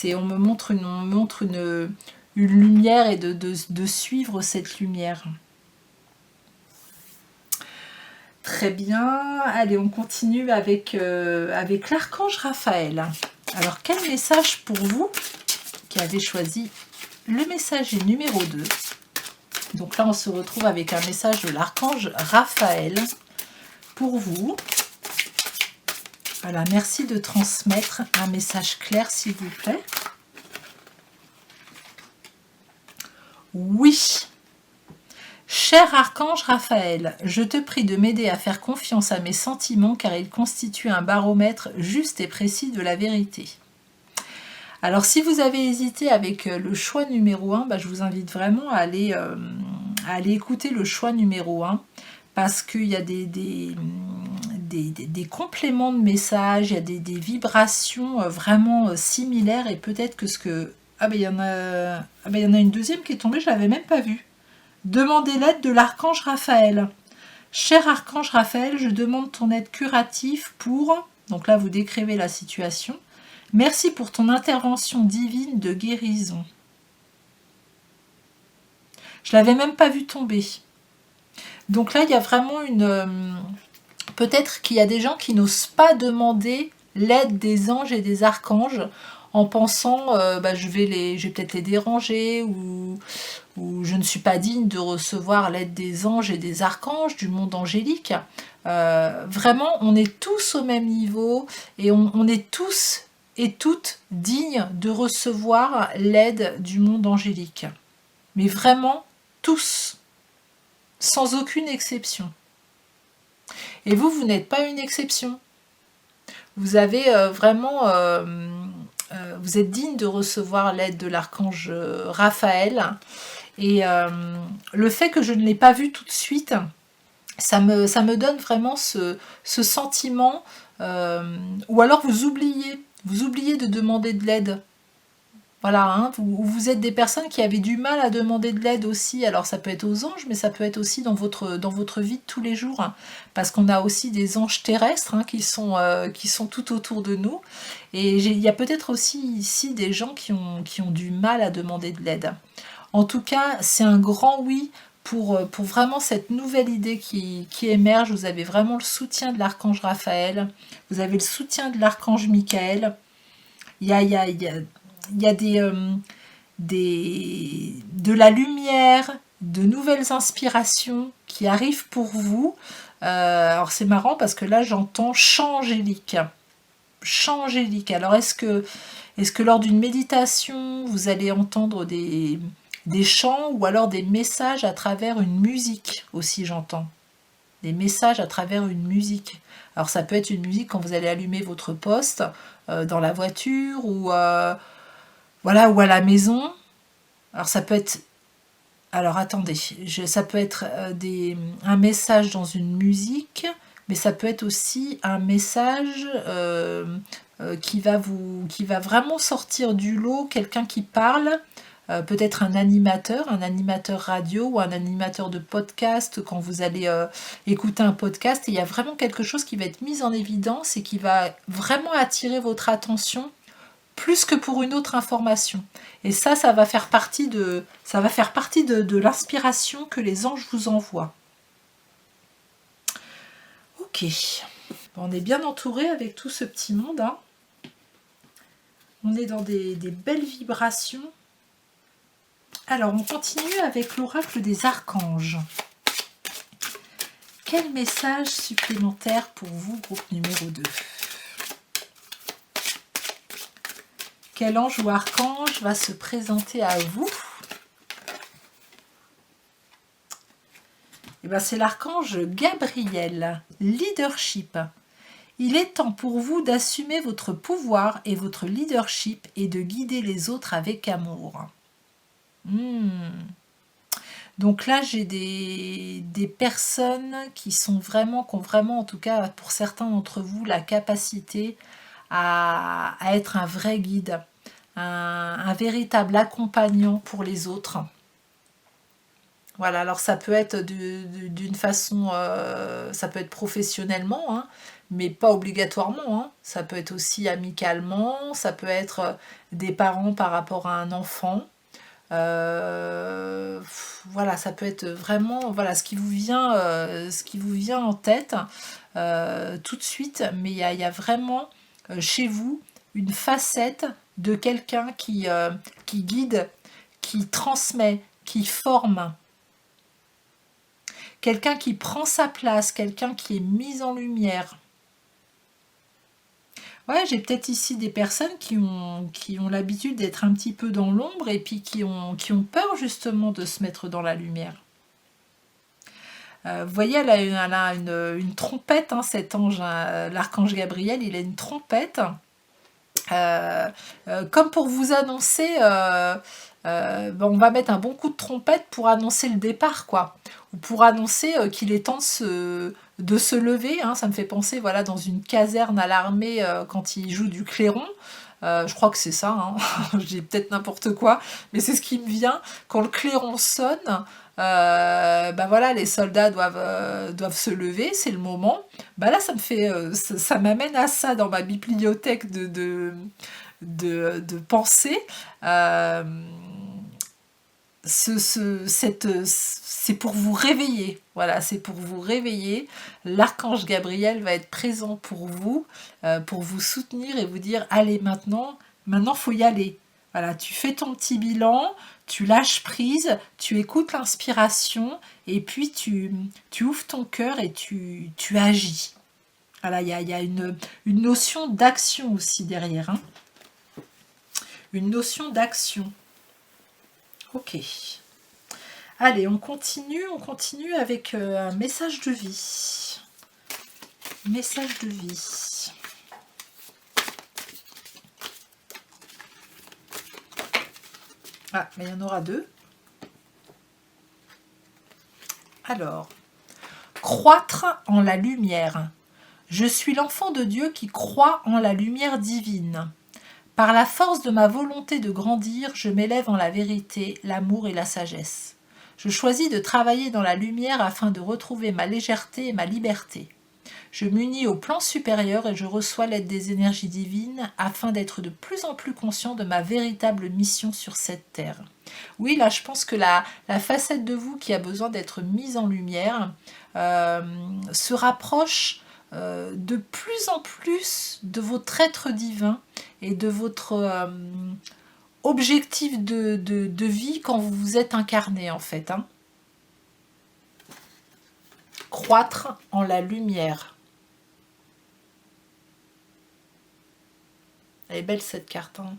Speaker 1: On me montre une lumière et de suivre cette lumière. Très bien. Allez, on continue avec l'archange Raphaël. Alors, quel message pour vous qui avez choisi le messager numéro 2? Donc là, on se retrouve avec un message de l'archange Raphaël pour vous. Voilà, merci de transmettre un message clair, s'il vous plaît. Oui. Cher archange Raphaël, je te prie de m'aider à faire confiance à mes sentiments car ils constituent un baromètre juste et précis de la vérité. Alors si vous avez hésité avec le choix numéro 1, je vous invite vraiment à aller écouter le choix numéro 1 parce qu'il y a des compléments de messages, il y a des vibrations vraiment similaires et peut-être que ce que... il y en a une deuxième qui est tombée, je ne l'avais même pas vue. Demandez l'aide de l'archange Raphaël. Cher archange Raphaël, je demande ton aide curative pour... Donc là, vous décrivez la situation. Merci pour ton intervention divine de guérison. Je l'avais même pas vu tomber. Donc là, il y a vraiment peut-être qu'il y a des gens qui n'osent pas demander l'aide des anges et des archanges en pensant je vais peut-être les déranger ou je ne suis pas digne de recevoir l'aide des anges et des archanges, du monde angélique. Vraiment, on est tous au même niveau et on est tous et toutes dignes de recevoir l'aide du monde angélique. Mais vraiment, tous, sans aucune exception. Et vous n'êtes pas une exception. Vous avez vous êtes digne de recevoir l'aide de l'archange Raphaël. Et le fait que je ne l'ai pas vu tout de suite, ça me donne vraiment ce sentiment, ou alors vous oubliez de demander de l'aide. Voilà, hein, vous êtes des personnes qui avaient du mal à demander de l'aide aussi. Alors ça peut être aux anges, mais ça peut être aussi dans votre vie de tous les jours. Hein, parce qu'on a aussi des anges terrestres qui sont tout autour de nous. Et il y a peut-être aussi ici des gens qui ont du mal à demander de l'aide. En tout cas, c'est un grand oui pour vraiment cette nouvelle idée qui émerge. Vous avez vraiment le soutien de l'archange Raphaël. Vous avez le soutien de l'archange Michael. Il y a de la lumière, de nouvelles inspirations qui arrivent pour vous. Alors c'est marrant parce que là j'entends chant angélique. Chant angélique. Alors est-ce que lors d'une méditation vous allez entendre des chants ou alors des messages à travers une musique aussi, j'entends. Des messages à travers une musique. Alors ça peut être une musique quand vous allez allumer votre poste dans la voiture ou à la maison. Alors ça peut être... Alors attendez, ça peut être un message dans une musique, mais ça peut être aussi un message qui va vraiment sortir du lot, quelqu'un qui parle, peut-être un animateur radio ou un animateur de podcast quand vous allez écouter un podcast. Et il y a vraiment quelque chose qui va être mis en évidence et qui va vraiment attirer votre attention plus que pour une autre information. Et ça va faire partie de l'inspiration que les anges vous envoient. Ok. On est bien entouré avec tout ce petit monde. Hein. On est dans des belles vibrations. Alors, on continue avec l'oracle des archanges. Quel message supplémentaire pour vous, groupe numéro 2 ? Quel ange ou archange va se présenter à vous? Eh ben, c'est l'archange Gabriel, leadership. Il est temps pour vous d'assumer votre pouvoir et votre leadership et de guider les autres avec amour. Donc là, j'ai des personnes qui ont vraiment, en tout cas pour certains d'entre vous, la capacité à être un vrai guide, un véritable accompagnant pour les autres. Voilà, alors ça peut être d'une façon, ça peut être professionnellement, hein, mais pas obligatoirement, hein. Ça peut être aussi amicalement, ça peut être des parents par rapport à un enfant. Voilà, ça peut être vraiment voilà, ce qui vous vient en tête tout de suite, mais il y a vraiment chez vous une facette de quelqu'un qui guide, qui transmet, qui forme. Quelqu'un qui prend sa place, quelqu'un qui est mis en lumière. Ouais, j'ai peut-être ici des personnes qui ont l'habitude d'être un petit peu dans l'ombre et puis qui ont peur justement de se mettre dans la lumière. Vous voyez, elle a une trompette, hein, cet ange, hein, l'archange Gabriel, il a une trompette. Comme pour vous annoncer, on va mettre un bon coup de trompette pour annoncer le départ, quoi. Ou pour annoncer qu'il est temps de se lever, hein. Ça me fait penser, voilà, dans une caserne à l'armée, quand ils jouent du clairon. Je crois que c'est ça, hein. J'ai peut-être n'importe quoi, mais c'est ce qui me vient. Quand le clairon sonne, voilà, les soldats doivent se lever, c'est le moment. Là, ça m'amène à ça dans ma bibliothèque de pensée. C'est pour vous réveiller. Voilà, c'est pour vous réveiller. L'archange Gabriel va être présent pour vous soutenir et vous dire allez, maintenant, faut y aller. Voilà, tu fais ton petit bilan, tu lâches prise, tu écoutes l'inspiration et puis tu ouvres ton cœur et tu agis. Voilà, il y a une notion d'action aussi derrière, hein. Une notion d'action. Ok. Allez, on continue avec un message de vie. Message de vie. Ah, mais il y en aura deux. Alors, croître en la lumière. Je suis l'enfant de Dieu qui croit en la lumière divine. Par la force de ma volonté de grandir, je m'élève en la vérité, l'amour et la sagesse. Je choisis de travailler dans la lumière afin de retrouver ma légèreté et ma liberté. Je m'unis au plan supérieur et je reçois l'aide des énergies divines afin d'être de plus en plus conscient de ma véritable mission sur cette terre. Oui, là, je pense que la facette de vous qui a besoin d'être mise en lumière se rapproche de plus en plus de votre être divin et de votre objectif de vie quand vous vous êtes incarné, en fait, hein. Croître en la lumière. Elle est belle cette carte, hein. De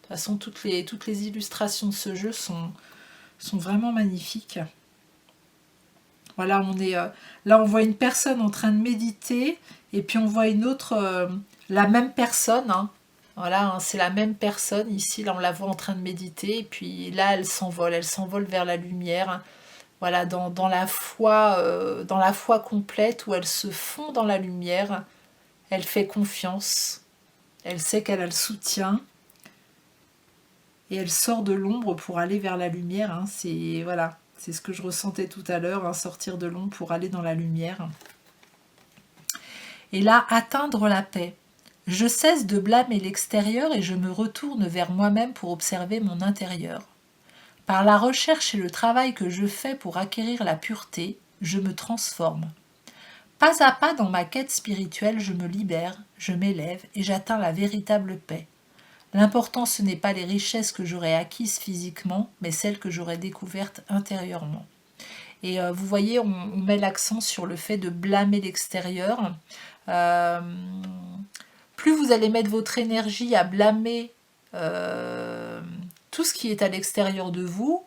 Speaker 1: toute façon, toutes les illustrations de ce jeu sont vraiment magnifiques. Voilà, là on voit une personne en train de méditer et puis on voit une autre, la même personne, hein. Voilà, hein, c'est la même personne ici, là on la voit en train de méditer et puis là elle s'envole vers la lumière. Voilà, dans la foi complète où elle se fond dans la lumière, elle fait confiance, elle sait qu'elle a le soutien et elle sort de l'ombre pour aller vers la lumière, hein. C'est ce que je ressentais tout à l'heure, hein, sortir de l'ombre pour aller dans la lumière. Et là, atteindre la paix. Je cesse de blâmer l'extérieur et je me retourne vers moi-même pour observer mon intérieur. Par la recherche et le travail que je fais pour acquérir la pureté, je me transforme. Pas à pas dans ma quête spirituelle, je me libère, je m'élève et j'atteins la véritable paix. L'important, ce n'est pas les richesses que j'aurais acquises physiquement, mais celles que j'aurais découvertes intérieurement. Et vous voyez, on met l'accent sur le fait de blâmer l'extérieur. Plus vous allez mettre votre énergie à blâmer tout ce qui est à l'extérieur de vous,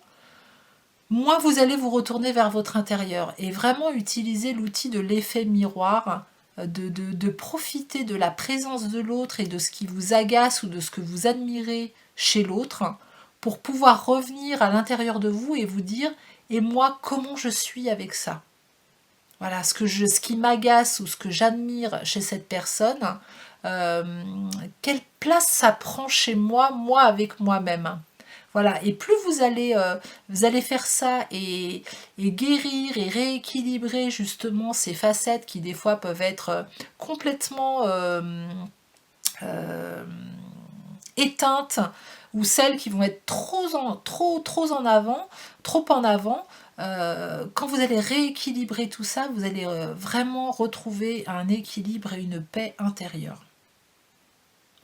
Speaker 1: moins vous allez vous retourner vers votre intérieur et vraiment utiliser l'outil de l'effet miroir, de profiter de la présence de l'autre et de ce qui vous agace ou de ce que vous admirez chez l'autre pour pouvoir revenir à l'intérieur de vous et vous dire et moi comment je suis avec ça. Voilà, ce qui m'agace ou ce que j'admire chez cette personne, quelle place ça prend chez moi, moi avec moi-même. Voilà, et plus vous allez faire ça et guérir et rééquilibrer justement ces facettes qui des fois peuvent être complètement éteintes ou celles qui vont être trop en avant, quand vous allez rééquilibrer tout ça, vous allez vraiment retrouver un équilibre et une paix intérieure.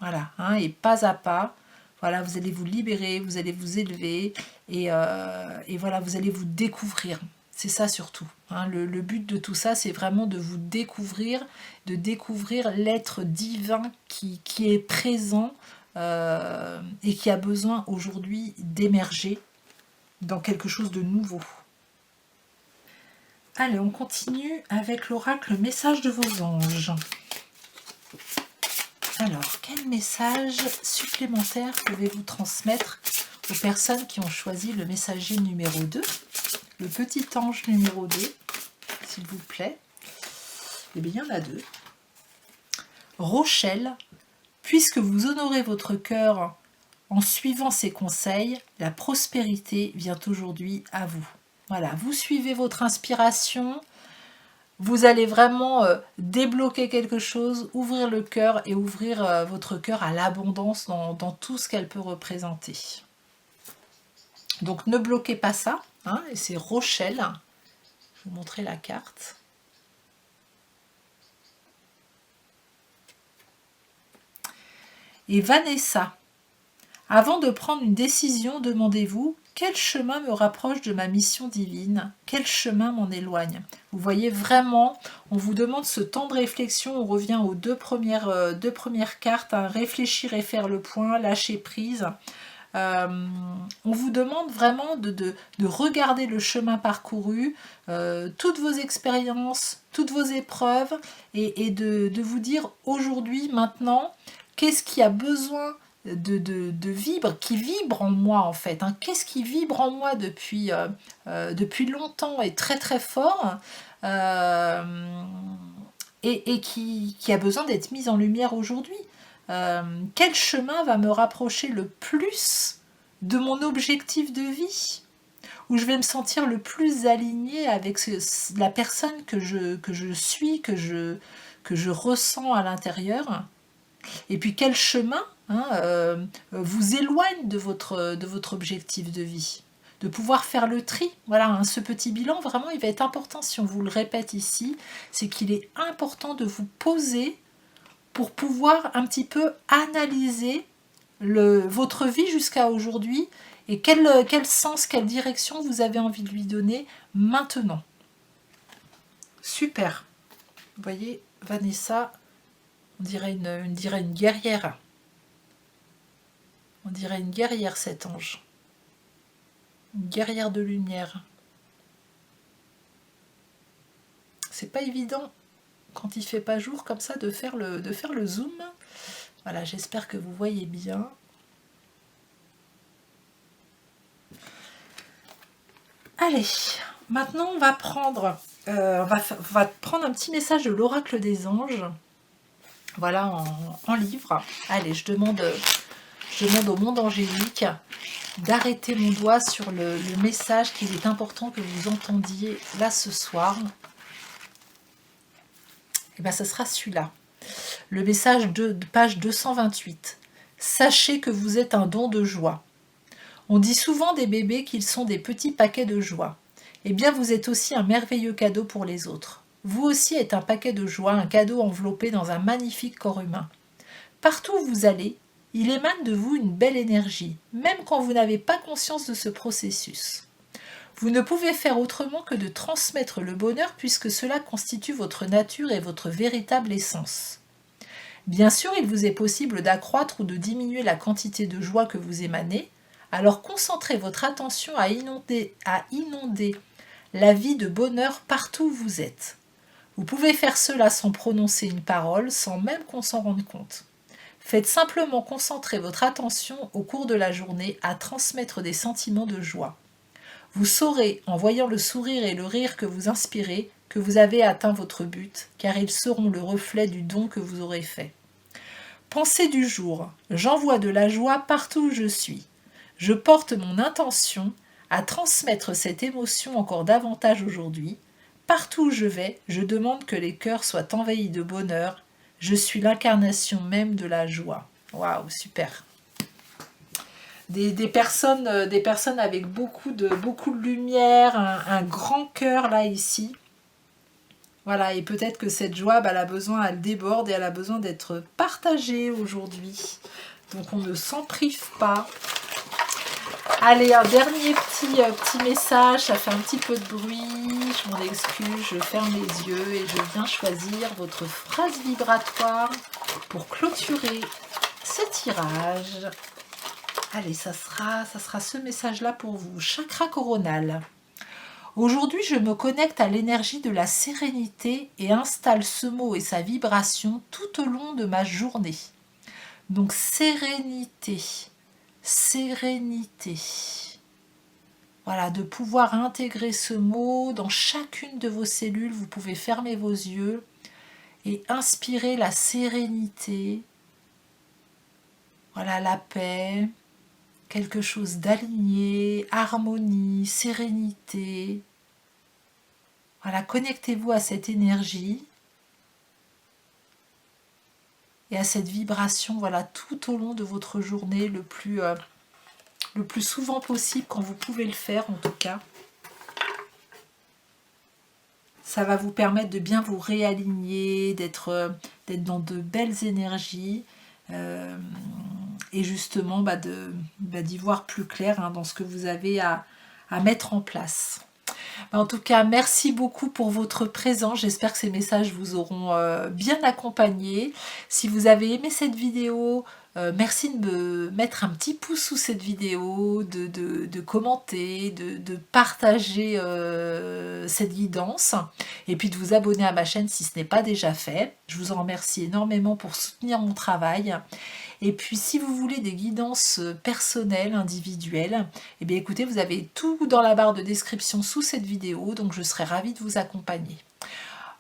Speaker 1: Voilà, hein, et pas à pas. Voilà, vous allez vous libérer, vous allez vous élever et voilà, vous allez vous découvrir. C'est ça surtout. Hein. Le but de tout ça, c'est vraiment de vous découvrir, de découvrir l'être divin qui est présent et qui a besoin aujourd'hui d'émerger dans quelque chose de nouveau. Allez, on continue avec l'oracle message de vos anges. Alors, quel message supplémentaire pouvez-vous transmettre aux personnes qui ont choisi le messager numéro 2, le petit ange numéro 2, s'il vous plaît? Eh bien, il y en a 2. Rochelle, puisque vous honorez votre cœur en suivant ses conseils, la prospérité vient aujourd'hui à vous. Voilà, vous suivez votre inspiration, vous allez vraiment débloquer quelque chose, ouvrir le cœur et ouvrir votre cœur à l'abondance dans tout ce qu'elle peut représenter. Donc ne bloquez pas ça, hein, et c'est Rochelle. Je vais vous montrer la carte. Et Vanessa, avant de prendre une décision, demandez-vous quel chemin me rapproche de ma mission divine, quel chemin m'en éloigne. Vous voyez vraiment, on vous demande ce temps de réflexion, on revient aux deux premières cartes, hein, réfléchir et faire le point, lâcher prise. On vous demande vraiment de regarder le chemin parcouru, toutes vos expériences, toutes vos épreuves, et de vous dire aujourd'hui, maintenant, qu'est-ce qui a besoin de vibre, qui vibre en moi en fait, hein. Qu'est-ce qui vibre en moi depuis longtemps et très très fort, et qui a besoin d'être mise en lumière aujourd'hui. Quel chemin va me rapprocher le plus de mon objectif de vie, où je vais me sentir le plus alignée avec la personne que je suis, que je ressens à l'intérieur. Et puis quel chemin, hein, vous éloigne de votre objectif de vie. De pouvoir faire le tri. Voilà, hein, ce petit bilan, vraiment, il va être important si on vous le répète ici. C'est qu'il est important de vous poser pour pouvoir un petit peu analyser votre vie jusqu'à aujourd'hui et quel sens, quelle direction vous avez envie de lui donner maintenant. Super. Vous voyez, Vanessa, on dirait une guerrière. On dirait une guerrière, cet ange. Une guerrière de lumière. C'est pas évident quand il fait pas jour comme ça de faire le zoom. Voilà, j'espère que vous voyez bien. Allez, maintenant on va prendre un petit message de l'oracle des anges. Voilà, en livre. Allez, je demande au monde angélique d'arrêter mon doigt sur le message qu'il est important que vous entendiez là ce soir. Et bien, ce sera celui-là. Le message de page 228. Sachez que vous êtes un don de joie. On dit souvent des bébés qu'ils sont des petits paquets de joie. Eh bien, vous êtes aussi un merveilleux cadeau pour les autres. Vous aussi êtes un paquet de joie, un cadeau enveloppé dans un magnifique corps humain. Partout où vous allez, il émane de vous une belle énergie, même quand vous n'avez pas conscience de ce processus. Vous ne pouvez faire autrement que de transmettre le bonheur puisque cela constitue votre nature et votre véritable essence. Bien sûr, il vous est possible d'accroître ou de diminuer la quantité de joie que vous émanez, alors concentrez votre attention à inonder la vie de bonheur partout où vous êtes. Vous pouvez faire cela sans prononcer une parole, sans même qu'on s'en rende compte. Faites simplement concentrer votre attention au cours de la journée à transmettre des sentiments de joie. Vous saurez, en voyant le sourire et le rire que vous inspirez, que vous avez atteint votre but, car ils seront le reflet du don que vous aurez fait. Pensée du jour. J'envoie de la joie partout où je suis. Je porte mon intention à transmettre cette émotion encore davantage aujourd'hui. Partout où je vais, je demande que les cœurs soient envahis de bonheur. Je suis l'incarnation même de la joie. Waouh, super. Des personnes avec beaucoup de lumière, un grand cœur là ici. Voilà, et peut-être que cette joie, elle déborde et elle a besoin d'être partagée aujourd'hui. Donc on ne s'en prive pas. Allez, un dernier petit message, ça fait un petit peu de bruit, je m'en excuse, je ferme les yeux et je viens choisir votre phrase vibratoire pour clôturer ce tirage. Allez, ça sera ce message-là pour vous. Chakra coronal. Aujourd'hui, je me connecte à l'énergie de la sérénité et installe ce mot et sa vibration tout au long de ma journée. Donc, sérénité. Sérénité. Voilà, de pouvoir intégrer ce mot dans chacune de vos cellules. Vous pouvez fermer vos yeux et inspirer la sérénité. Voilà, la paix. Quelque chose d'aligné, harmonie, sérénité. Voilà, connectez-vous à cette énergie et à cette vibration, voilà, tout au long de votre journée, le plus souvent possible quand vous pouvez le faire en tout cas. Ça va vous permettre de bien vous réaligner, d'être dans de belles énergies. Et justement d'y voir plus clair dans ce que vous avez à mettre en place. En tout cas, merci beaucoup pour votre présence. J'espère que ces messages vous auront bien accompagné. Si vous avez aimé cette vidéo, merci de me mettre un petit pouce sous cette vidéo, de commenter, de partager cette guidance et puis de vous abonner à ma chaîne si ce n'est pas déjà fait. Je vous en remercie énormément pour soutenir mon travail. Et puis si vous voulez des guidances personnelles, individuelles, eh bien écoutez, vous avez tout dans la barre de description sous cette vidéo, donc je serai ravie de vous accompagner.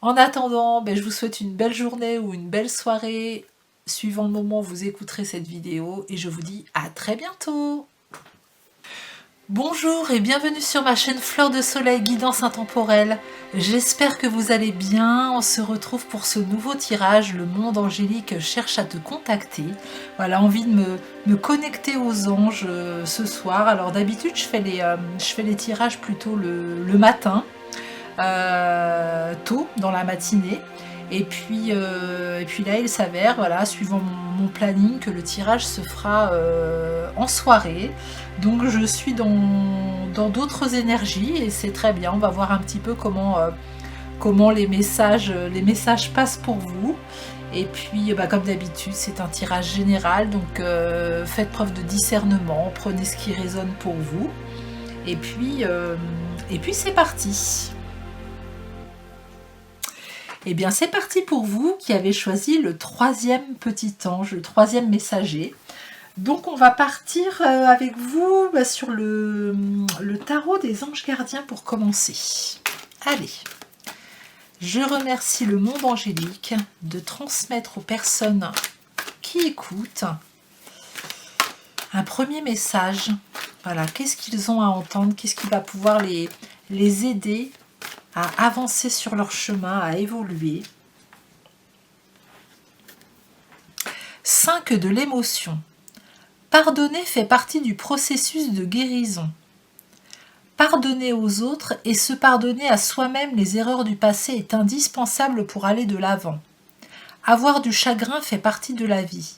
Speaker 1: En attendant, je vous souhaite une belle journée ou une belle soirée, suivant le moment où vous écouterez cette vidéo, et je vous dis à très bientôt. Bonjour et bienvenue sur ma chaîne Fleur de Soleil Guidance Intemporelle. J'espère que vous allez bien. On se retrouve pour ce nouveau tirage. Le monde angélique cherche à te contacter. Voilà, envie de me connecter aux anges ce soir. Alors d'habitude, je fais les tirages plutôt le matin, tôt dans la matinée. Et puis là, il s'avère, voilà, suivant mon planning, que le tirage se fera en soirée. Donc je suis dans d'autres énergies et c'est très bien. On va voir un petit peu comment les messages passent pour vous. Et puis, comme d'habitude, c'est un tirage général. Donc faites preuve de discernement, prenez ce qui résonne pour vous. Et puis c'est parti. Eh bien, c'est parti pour vous qui avez choisi le troisième petit ange, le troisième messager. Donc, on va partir avec vous sur le tarot des anges gardiens pour commencer. Allez, je remercie le monde angélique de transmettre aux personnes qui écoutent un premier message. Voilà, qu'est-ce qu'ils ont à entendre, qu'est-ce qui va pouvoir les aider à avancer sur leur chemin, à évoluer. 5 de l'émotion. Pardonner fait partie du processus de guérison. Pardonner aux autres et se pardonner à soi-même les erreurs du passé est indispensable pour aller de l'avant. Avoir du chagrin fait partie de la vie.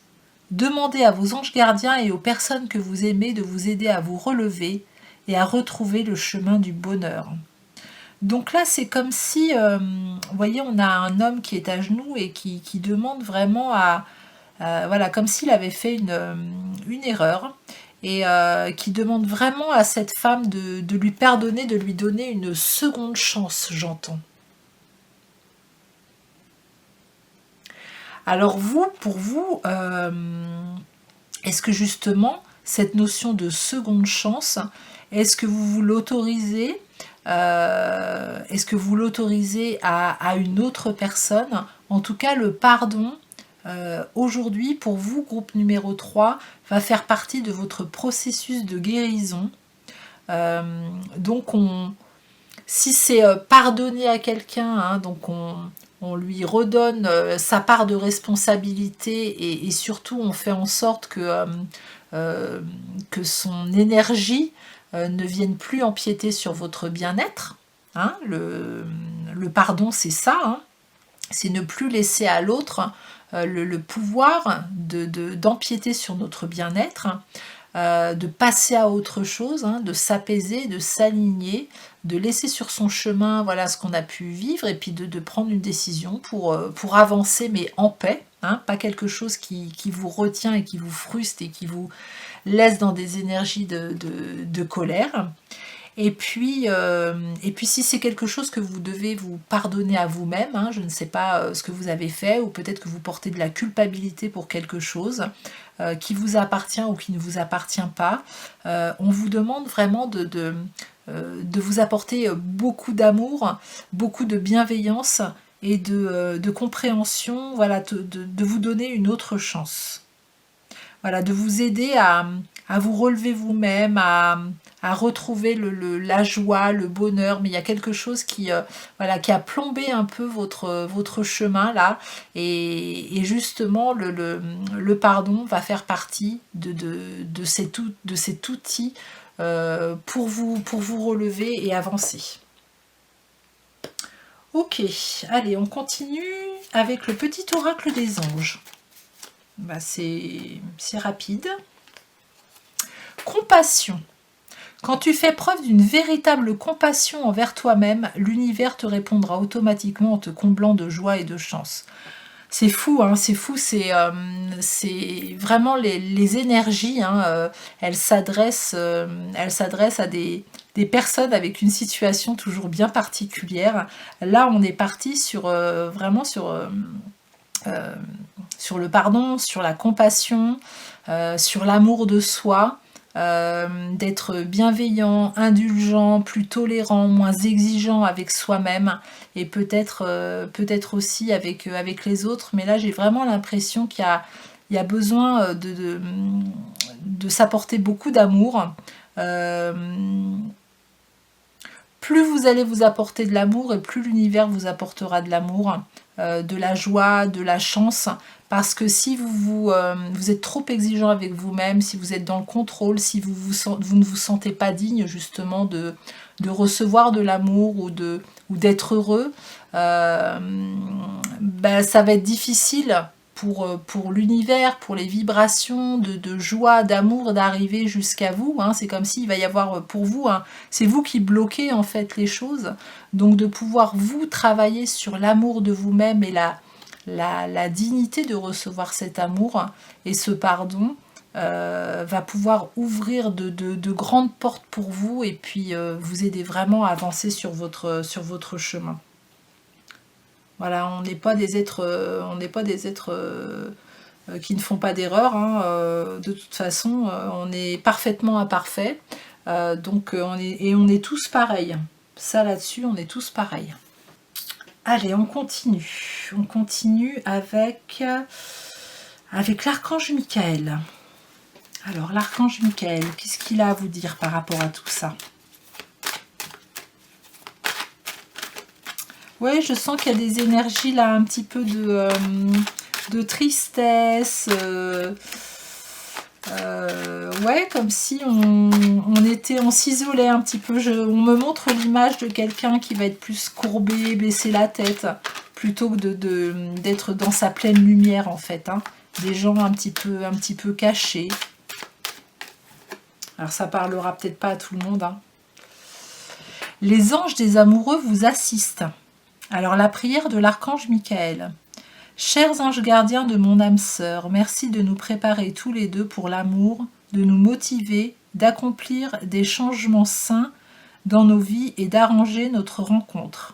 Speaker 1: Demandez à vos anges gardiens et aux personnes que vous aimez de vous aider à vous relever et à retrouver le chemin du bonheur. Donc là, c'est comme si, vous voyez, on a un homme qui est à genoux et qui demande vraiment Voilà, comme s'il avait fait une erreur et qui demande vraiment à cette femme de lui pardonner, de lui donner une seconde chance, j'entends. Alors vous, pour vous, est-ce que justement, cette notion de seconde chance, est-ce que vous vous l'autorisez est-ce que vous l'autorisez à une autre personne? En tout cas, le pardon, aujourd'hui, pour vous, groupe numéro 3, va faire partie de votre processus de guérison. Donc, si c'est pardonner à quelqu'un, hein, donc on lui redonne sa part de responsabilité et surtout on fait en sorte que son énergie ne vienne plus empiéter sur votre bien-être. Hein, le pardon, c'est ça, hein, c'est ne plus laisser à l'autre le pouvoir d'empiéter sur notre bien-être, de passer à autre chose, hein, de s'apaiser, de s'aligner, de laisser sur son chemin voilà, ce qu'on a pu vivre et puis de prendre une décision pour avancer mais en paix, hein, pas quelque chose qui vous retient et qui vous frustre et qui vous laisse dans des énergies de colère. Et puis si c'est quelque chose que vous devez vous pardonner à vous-même, hein, je ne sais pas ce que vous avez fait, ou peut-être que vous portez de la culpabilité pour quelque chose qui vous appartient ou qui ne vous appartient pas, on vous demande vraiment de vous apporter beaucoup d'amour, beaucoup de bienveillance et de compréhension, voilà, de vous donner une autre chance. Voilà, de vous aider à vous relever vous-même, à retrouver la joie, le bonheur, mais il y a quelque chose voilà, qui a plombé un peu votre chemin là, et justement le pardon va faire partie de cet outil pour vous relever et avancer. Ok, allez, on continue avec le petit oracle des anges. Bah, c'est rapide. Compassion. Quand tu fais preuve d'une véritable compassion envers toi-même, l'univers te répondra automatiquement en te comblant de joie et de chance. C'est fou, hein, c'est fou, c'est vraiment les énergies, hein, elles s'adressent à des personnes avec une situation toujours bien particulière. Là, on est parti vraiment sur le pardon, sur la compassion, sur l'amour de soi, d'être bienveillant, indulgent, plus tolérant, moins exigeant avec soi-même et peut-être aussi avec les autres. Mais là, j'ai vraiment l'impression qu'il y a besoin de s'apporter beaucoup d'amour. Plus vous allez vous apporter de l'amour et plus l'univers vous apportera de l'amour, de la joie, de la chance. Parce que si vous êtes trop exigeant avec vous-même, si vous êtes dans le contrôle, si vous ne vous sentez pas digne justement de recevoir de l'amour ou d'être heureux, ça va être difficile pour l'univers, pour les vibrations de joie, d'amour, d'arriver jusqu'à vous. Hein. C'est comme s'il va y avoir pour vous, hein, c'est vous qui bloquez en fait les choses. Donc de pouvoir vous travailler sur l'amour de vous-même et la dignité de recevoir cet amour et ce pardon va pouvoir ouvrir de grandes portes pour vous et puis vous aider vraiment à avancer sur votre chemin. Voilà, on n'est pas des êtres, qui ne font pas d'erreur. Hein, de toute façon, on est parfaitement imparfait. Donc on est tous pareils. Ça là-dessus, on est tous pareils. Allez, on continue. On continue avec l'archange Michael. Alors, l'archange Michael, qu'est-ce qu'il a à vous dire par rapport à tout ça? Ouais, je sens qu'il y a des énergies là, un petit peu de tristesse. Ouais, comme si on s'isolait un petit peu. On me montre l'image de quelqu'un qui va être plus courbé, baisser la tête, plutôt que d'être dans sa pleine lumière en fait. Hein. Des gens un petit peu cachés. Alors ça parlera peut-être pas à tout le monde. Hein. Les anges des amoureux vous assistent. Alors la prière de l'archange Michael. Chers anges gardiens de mon âme sœur, merci de nous préparer tous les deux pour l'amour, de nous motiver, d'accomplir des changements sains dans nos vies et d'arranger notre rencontre.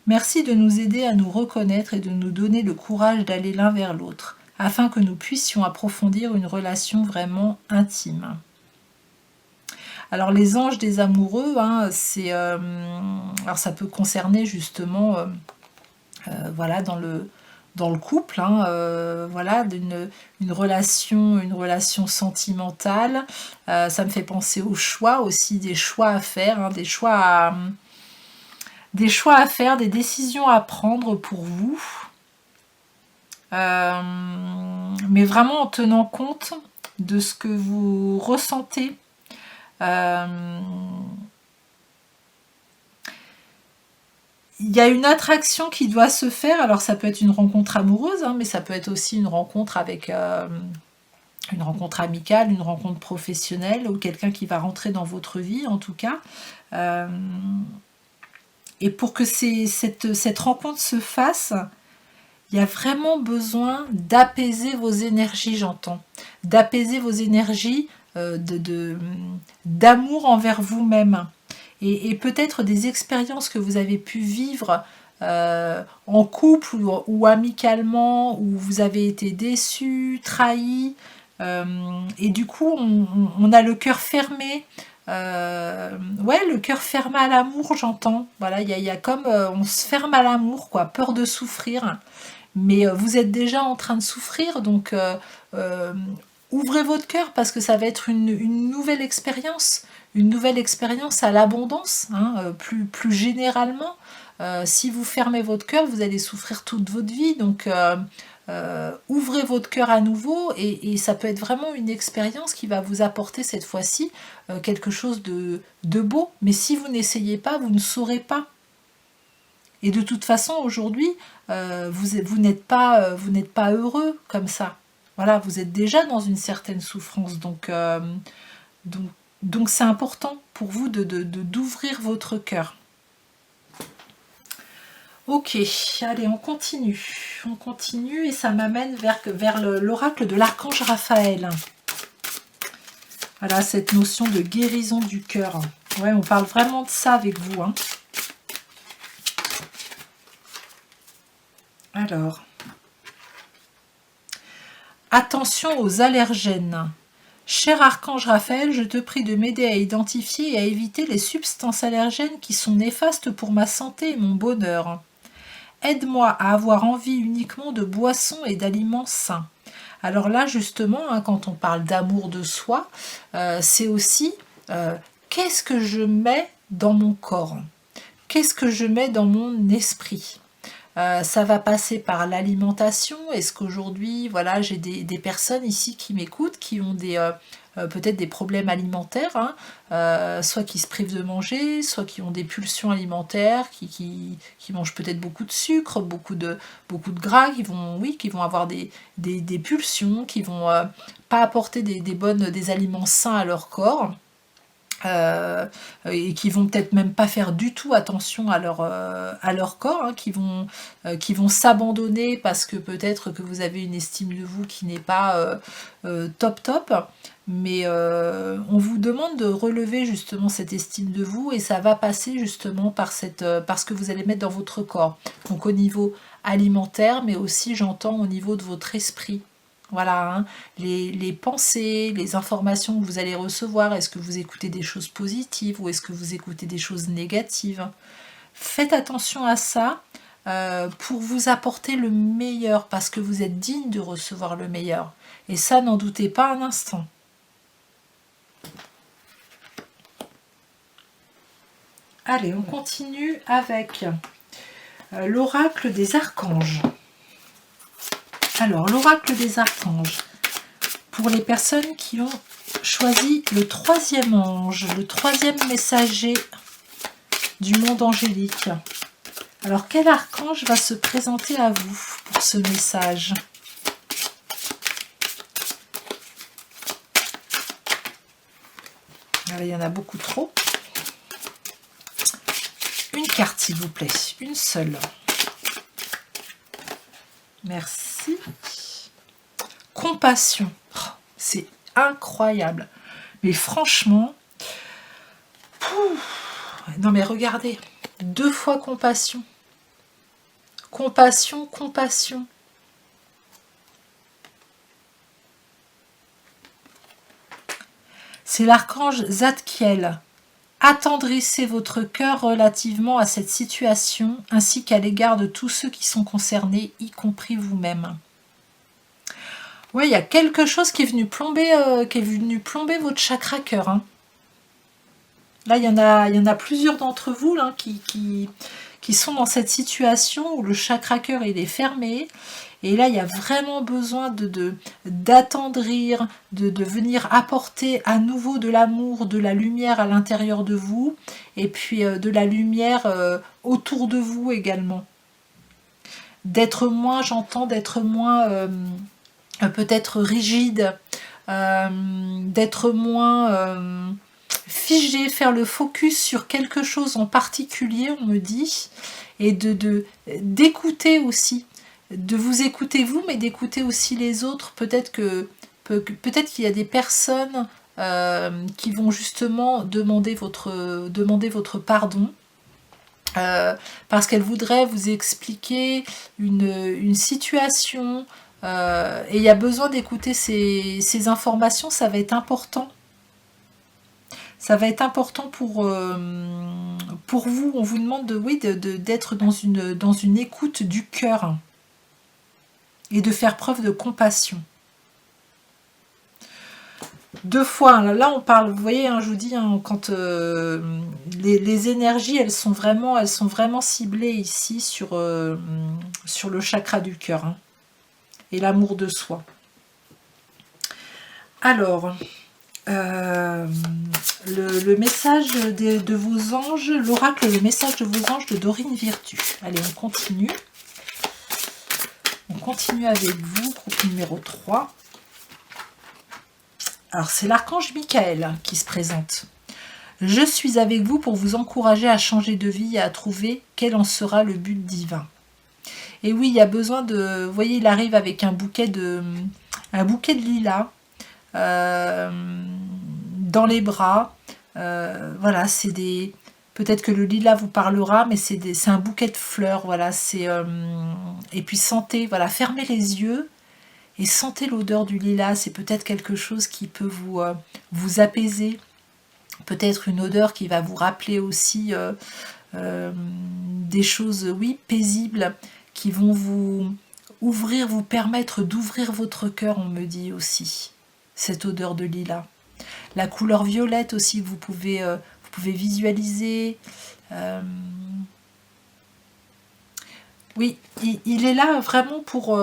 Speaker 1: Merci de nous aider à nous reconnaître et de nous donner le courage d'aller l'un vers l'autre, afin que nous puissions approfondir une relation vraiment intime. Alors les anges des amoureux, hein, alors ça peut concerner justement, voilà, dans le couple, hein, voilà, une relation sentimentale. Ça me fait penser aux choix aussi, des choix à faire, hein, des choix à faire, des décisions à prendre pour vous. Mais vraiment en tenant compte de ce que vous ressentez. Il y a une attraction qui doit se faire, alors ça peut être une rencontre amoureuse, hein, mais ça peut être aussi une rencontre avec une rencontre amicale, une rencontre professionnelle, ou quelqu'un qui va rentrer dans votre vie en tout cas. Et pour que cette rencontre se fasse, il y a vraiment besoin d'apaiser vos énergies, j'entends. D'apaiser vos énergies, d'amour envers vous-même. Et peut-être des expériences que vous avez pu vivre en couple ou amicalement, où vous avez été déçus, trahis, et du coup on a le cœur fermé. Ouais, le cœur fermé à l'amour, j'entends. Voilà, il y a comme on se ferme à l'amour, quoi, peur de souffrir. Mais vous êtes déjà en train de souffrir, donc ouvrez votre cœur parce que ça va être une nouvelle expérience à l'abondance, hein, plus généralement. Si vous fermez votre cœur, vous allez souffrir toute votre vie, donc ouvrez votre cœur à nouveau et ça peut être vraiment une expérience qui va vous apporter cette fois-ci quelque chose de beau. Mais si vous n'essayez pas, vous ne saurez pas. Et de toute façon, aujourd'hui, vous n'êtes pas heureux comme ça. Voilà, vous êtes déjà dans une certaine souffrance. Donc c'est important pour vous d'ouvrir votre cœur. Ok, allez, on continue. On continue et ça m'amène vers l'oracle de l'archange Raphaël. Voilà, cette notion de guérison du cœur. Ouais, on parle vraiment de ça avec vous, hein. Alors, attention aux allergènes. Cher archange Raphaël, je te prie de m'aider à identifier et à éviter les substances allergènes qui sont néfastes pour ma santé et mon bonheur. Aide-moi à avoir envie uniquement de boissons et d'aliments sains. Alors là, justement, hein, quand on parle d'amour de soi, c'est aussi qu'est-ce que je mets dans mon corps? Qu'est-ce que je mets dans mon esprit? Ça va passer par l'alimentation. Est-ce qu'aujourd'hui, voilà, j'ai des personnes ici qui m'écoutent, qui ont peut-être des problèmes alimentaires, hein, soit qui se privent de manger, soit qui ont des pulsions alimentaires, qui mangent peut-être beaucoup de sucre, beaucoup de gras, qui vont avoir des pulsions, qui vont pas apporter des aliments sains à leur corps. Et qui vont peut-être même pas faire du tout attention à leur corps, hein, qui vont s'abandonner parce que peut-être que vous avez une estime de vous qui n'est pas top, mais on vous demande de relever justement cette estime de vous et ça va passer justement par ce que vous allez mettre dans votre corps, donc au niveau alimentaire, mais aussi j'entends au niveau de votre esprit. Voilà, hein, les pensées, les informations que vous allez recevoir, est-ce que vous écoutez des choses positives ou est-ce que vous écoutez des choses négatives? Faites attention à ça pour vous apporter le meilleur, parce que vous êtes digne de recevoir le meilleur. Et ça, n'en doutez pas un instant. Allez, on continue avec l'oracle des archanges. Alors, l'oracle des archanges, pour les personnes qui ont choisi le troisième ange, le troisième messager du monde angélique. Alors, quel archange va se présenter à vous pour ce message? Alors, il y en a beaucoup trop. Une carte, s'il vous plaît, une seule. Merci. Compassion. Oh, c'est incroyable. Mais franchement, non mais regardez, 2 fois compassion. Compassion, compassion. C'est l'archange Zadkiel. Attendrissez votre cœur relativement à cette situation, ainsi qu'à l'égard de tous ceux qui sont concernés, y compris vous-même. Oui, il y a quelque chose qui est venu plomber votre chakra cœur. Hein. Là, il y en a plusieurs d'entre vous là, qui sont dans cette situation où le chakra cœur il est fermé. Et là, il y a vraiment besoin d'attendrir, de venir apporter à nouveau de l'amour, de la lumière à l'intérieur de vous, et puis de la lumière autour de vous également. D'être moins, j'entends, d'être moins peut-être rigide, d'être moins figé, faire le focus sur quelque chose en particulier, on me dit, et d'écouter aussi. De vous écouter vous, mais d'écouter aussi les autres. Peut-être qu'il y a des personnes qui vont justement demander votre pardon parce qu'elles voudraient vous expliquer une situation et il y a besoin d'écouter ces informations. Ça va être important. Ça va être important pour vous. On vous demande d'être dans une écoute du cœur. Et de faire preuve de compassion. 2 fois, là on parle, vous voyez, hein, je vous dis, hein, quand les énergies, elles sont vraiment ciblées ici sur le chakra du cœur, hein, et l'amour de soi. Alors, le message de vos anges, l'oracle, le message de vos anges de Dorine Virtue. Allez, on continue. On continue avec vous, groupe numéro 3. Alors, c'est l'archange Michael qui se présente. Je suis avec vous pour vous encourager à changer de vie et à trouver quel en sera le but divin. Et oui, il y a besoin de... Vous voyez, il arrive avec un bouquet de lilas dans les bras. Voilà, c'est des... Peut-être que le lilas vous parlera, mais c'est un bouquet de fleurs, voilà. Et puis sentez, voilà, fermez les yeux et sentez l'odeur du lilas. C'est peut-être quelque chose qui peut vous apaiser. Peut-être une odeur qui va vous rappeler aussi des choses, oui, paisibles, qui vont vous permettre d'ouvrir votre cœur, on me dit aussi, cette odeur de lilas. La couleur violette aussi, vous pouvez visualiser. Oui, il est là vraiment pour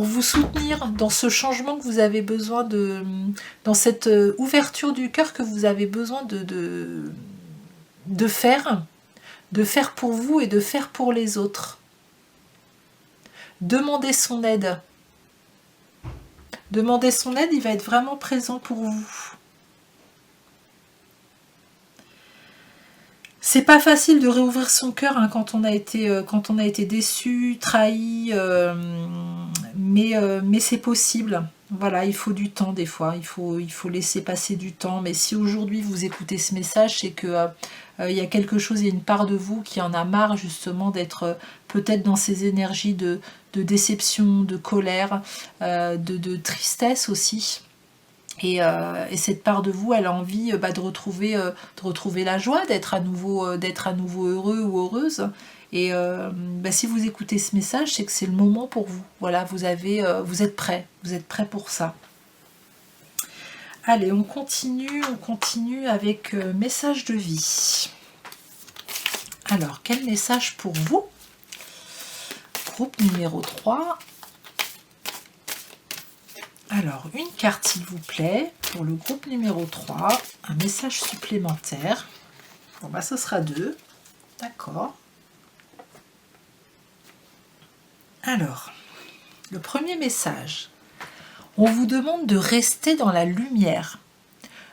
Speaker 1: vous soutenir dans ce changement que vous avez besoin dans cette ouverture du cœur que vous avez besoin de faire pour vous et de faire pour les autres. Demandez son aide. Demandez son aide, il va être vraiment présent pour vous. C'est pas facile de réouvrir son cœur hein, quand on a été déçu, trahi, mais c'est possible. Voilà, il faut du temps des fois, il faut laisser passer du temps. Mais si aujourd'hui vous écoutez ce message, c'est que il y a quelque chose, il y a une part de vous qui en a marre justement d'être peut-être dans ces énergies de déception, de colère, de tristesse aussi. Et cette part de vous, elle a envie de retrouver la joie, d'être à nouveau heureux ou heureuse. Et si vous écoutez ce message, c'est que c'est le moment pour vous. Voilà, vous êtes prêts pour ça. Allez, on continue avec message de vie. Alors, quel message pour vous? Groupe numéro 3. Alors, une carte s'il vous plaît, pour le groupe numéro 3, un message supplémentaire. Bon, ce sera 2. D'accord. Alors, le premier message. On vous demande de rester dans la lumière.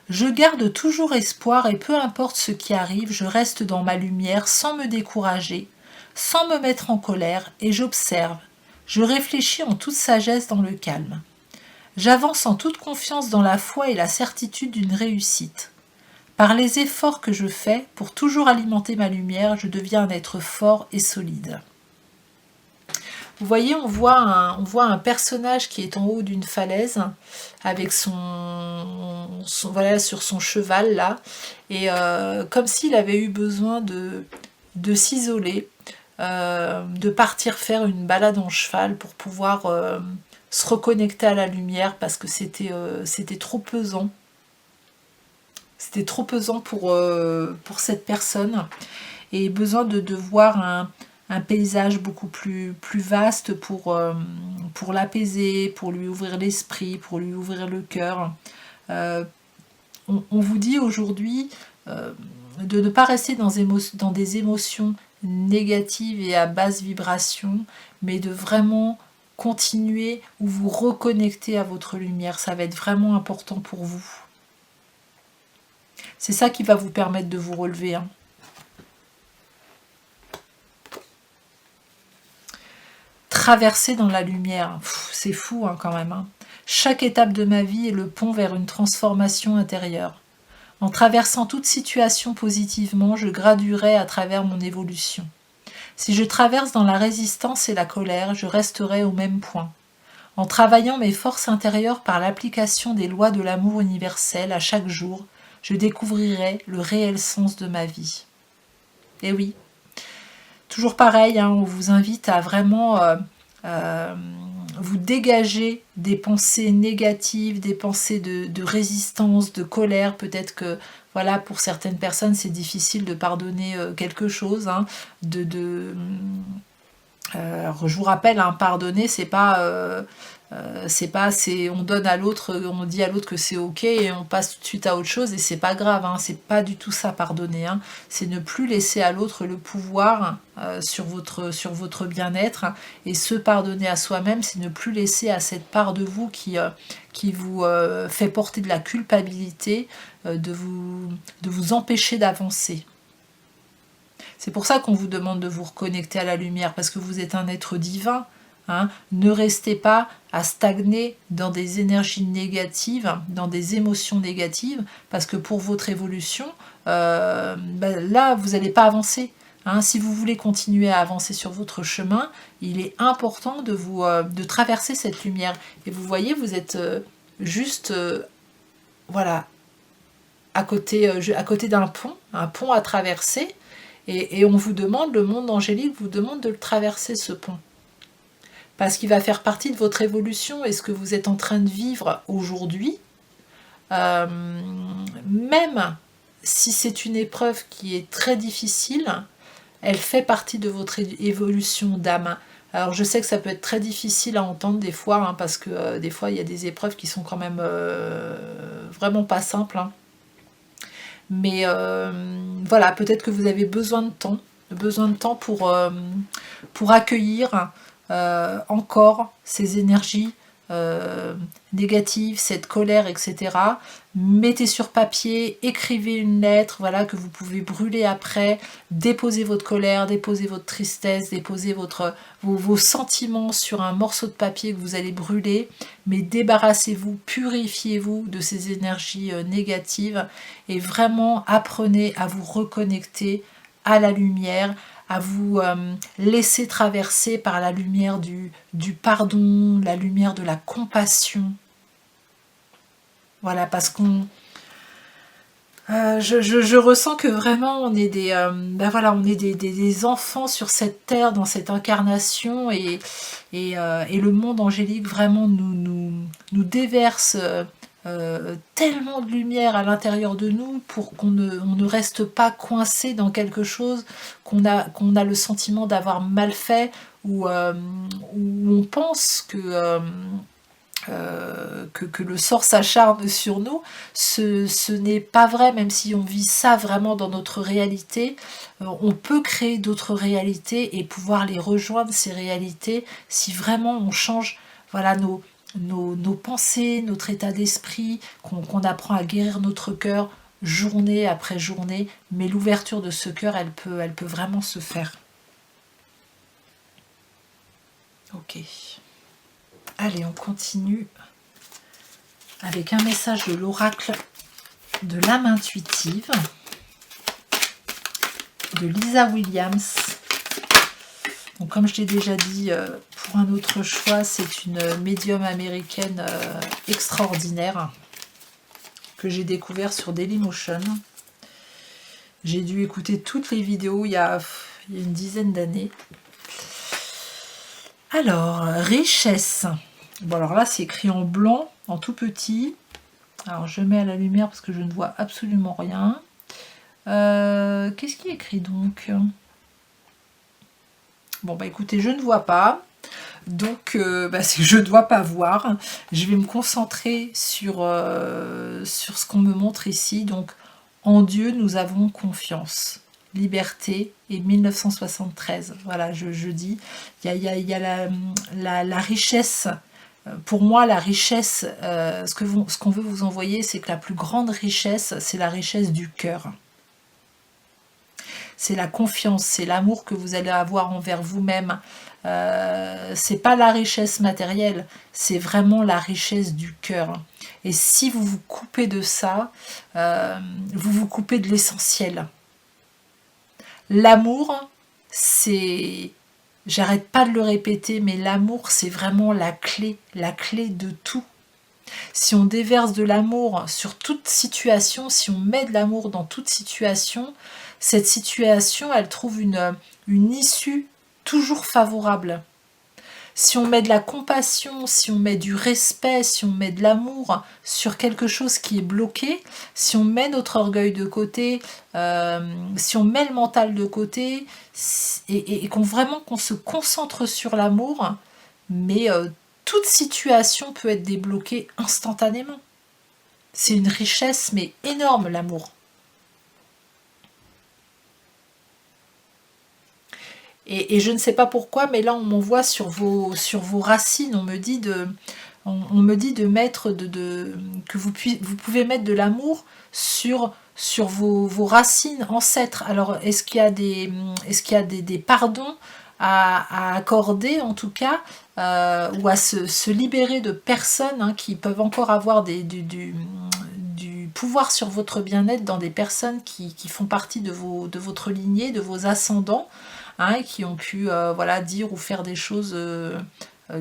Speaker 1: Je garde toujours espoir et peu importe ce qui arrive, je reste dans ma lumière sans me décourager, sans me mettre en colère et j'observe. Je réfléchis en toute sagesse dans le calme. J'avance en toute confiance dans la foi et la certitude d'une réussite. Par les efforts que je fais pour toujours alimenter ma lumière, je deviens un être fort et solide. Vous voyez, on voit un personnage qui est en haut d'une falaise avec voilà, sur son cheval là, et comme s'il avait eu besoin de s'isoler, de partir faire une balade en cheval pour pouvoir se reconnecter à la lumière parce que c'était trop pesant. C'était trop pesant pour cette personne et besoin de voir un paysage beaucoup plus vaste pour l'apaiser, pour lui ouvrir l'esprit, pour lui ouvrir le cœur. On vous dit aujourd'hui de ne pas rester dans des émotions négatives et à basse vibration, mais de vraiment continuer ou vous reconnecter à votre lumière. Ça va être vraiment important pour vous. C'est ça qui va vous permettre de vous relever. Hein. Traverser dans la lumière, c'est fou hein, quand même. Hein. Chaque étape de ma vie est le pont vers une transformation intérieure. En traversant toute situation positivement, je graduerai à travers mon évolution. Si je traverse dans la résistance et la colère, je resterai au même point. En travaillant mes forces intérieures par l'application des lois de l'amour universel à chaque jour, je découvrirai le réel sens de ma vie. Et oui, toujours pareil, hein, on vous invite à vraiment vous dégager des pensées négatives, des pensées de résistance, de colère. Peut-être que voilà, pour certaines personnes, c'est difficile de pardonner quelque chose. Hein, alors, je vous rappelle, hein, pardonner, c'est pas, on donne à l'autre, on dit à l'autre que c'est ok et on passe tout de suite à autre chose et c'est pas grave, hein, c'est pas du tout ça pardonner, hein, c'est ne plus laisser à l'autre le pouvoir sur votre bien-être et se pardonner à soi-même, c'est ne plus laisser à cette part de vous qui vous fait porter de la culpabilité de vous empêcher d'avancer. C'est pour ça qu'on vous demande de vous reconnecter à la lumière, parce que vous êtes un être divin. Hein. Ne restez pas à stagner dans des énergies négatives, dans des émotions négatives, parce que pour votre évolution, là, vous n'allez pas avancer. Hein. Si vous voulez continuer à avancer sur votre chemin, il est important de traverser cette lumière. Et vous voyez, vous êtes juste voilà, à côté d'un pont, un pont à traverser, et on vous demande, le monde angélique vous demande de le traverser ce pont. Parce qu'il va faire partie de votre évolution et ce que vous êtes en train de vivre aujourd'hui, même si c'est une épreuve qui est très difficile, elle fait partie de votre évolution d'âme. Alors je sais que ça peut être très difficile à entendre des fois, hein, parce que des fois il y a des épreuves qui sont quand même vraiment pas simples. Hein. Mais voilà, peut-être que vous avez besoin de temps pour accueillir encore ces énergies négatives, cette colère, etc. Mettez sur papier, écrivez une lettre, voilà, que vous pouvez brûler après, déposez votre colère, déposez votre tristesse, déposez vos sentiments sur un morceau de papier que vous allez brûler, mais débarrassez-vous, purifiez-vous de ces énergies négatives et vraiment apprenez à vous reconnecter à la lumière, à vous laisser traverser par la lumière du pardon, la lumière de la compassion. Voilà, parce qu'on... je ressens que vraiment on est on est des enfants sur cette terre, dans cette incarnation, et le monde angélique vraiment nous déverse tellement de lumière à l'intérieur de nous pour qu'on ne reste pas coincé dans quelque chose qu'on a le sentiment d'avoir mal fait, ou où on pense que le sort s'acharne sur nous. Ce n'est pas vrai, même si on vit ça vraiment dans notre réalité. On peut créer d'autres réalités et pouvoir les rejoindre, ces réalités, si vraiment on change voilà, nos pensées, notre état d'esprit, qu'on apprend à guérir notre cœur journée après journée, mais l'ouverture de ce cœur, elle peut vraiment se faire. Ok. Allez, on continue avec un message de l'oracle de l'âme intuitive de Lisa Williams. Donc, comme je l'ai déjà dit, pour un autre choix, c'est une médium américaine extraordinaire que j'ai découvert sur Dailymotion. J'ai dû écouter toutes les vidéos il y a une dizaine d'années. Alors, richesse. Bon, alors là, c'est écrit en blanc, en tout petit. Alors, je mets à la lumière parce que je ne vois absolument rien. Qu'est-ce qui est écrit donc? Bon, bah écoutez, je ne vois pas. Donc, c'est que je ne dois pas voir. Je vais me concentrer sur ce qu'on me montre ici. Donc, en Dieu, nous avons confiance. Liberté et 1973. Voilà, je dis. Il y a la richesse. Pour moi, la richesse, ce qu'on veut vous envoyer, c'est que la plus grande richesse, c'est la richesse du cœur. C'est la confiance, c'est l'amour que vous allez avoir envers vous-même. C'est pas la richesse matérielle, c'est vraiment la richesse du cœur. Et si vous vous coupez de ça, vous vous coupez de l'essentiel. L'amour, c'est... J'arrête pas de le répéter, mais l'amour, c'est vraiment la clé de tout. Si on déverse de l'amour sur toute situation, si on met de l'amour dans toute situation, cette situation, elle trouve une issue toujours favorable. Si on met de la compassion, si on met du respect, si on met de l'amour sur quelque chose qui est bloqué, si on met notre orgueil de côté, si on met le mental de côté, et qu'on se concentre sur l'amour, mais toute situation peut être débloquée instantanément. C'est une richesse, mais énorme, l'amour. Et je ne sais pas pourquoi, mais là on m'envoie sur vos racines, on me dit de mettre que vous pouvez mettre de l'amour sur vos racines ancêtres. Alors est-ce qu'il y a des pardons à accorder en tout cas, ou à se libérer de personnes qui peuvent encore avoir du pouvoir sur votre bien-être, dans des personnes qui font partie de votre lignée, de vos ascendants, qui ont pu dire ou faire des choses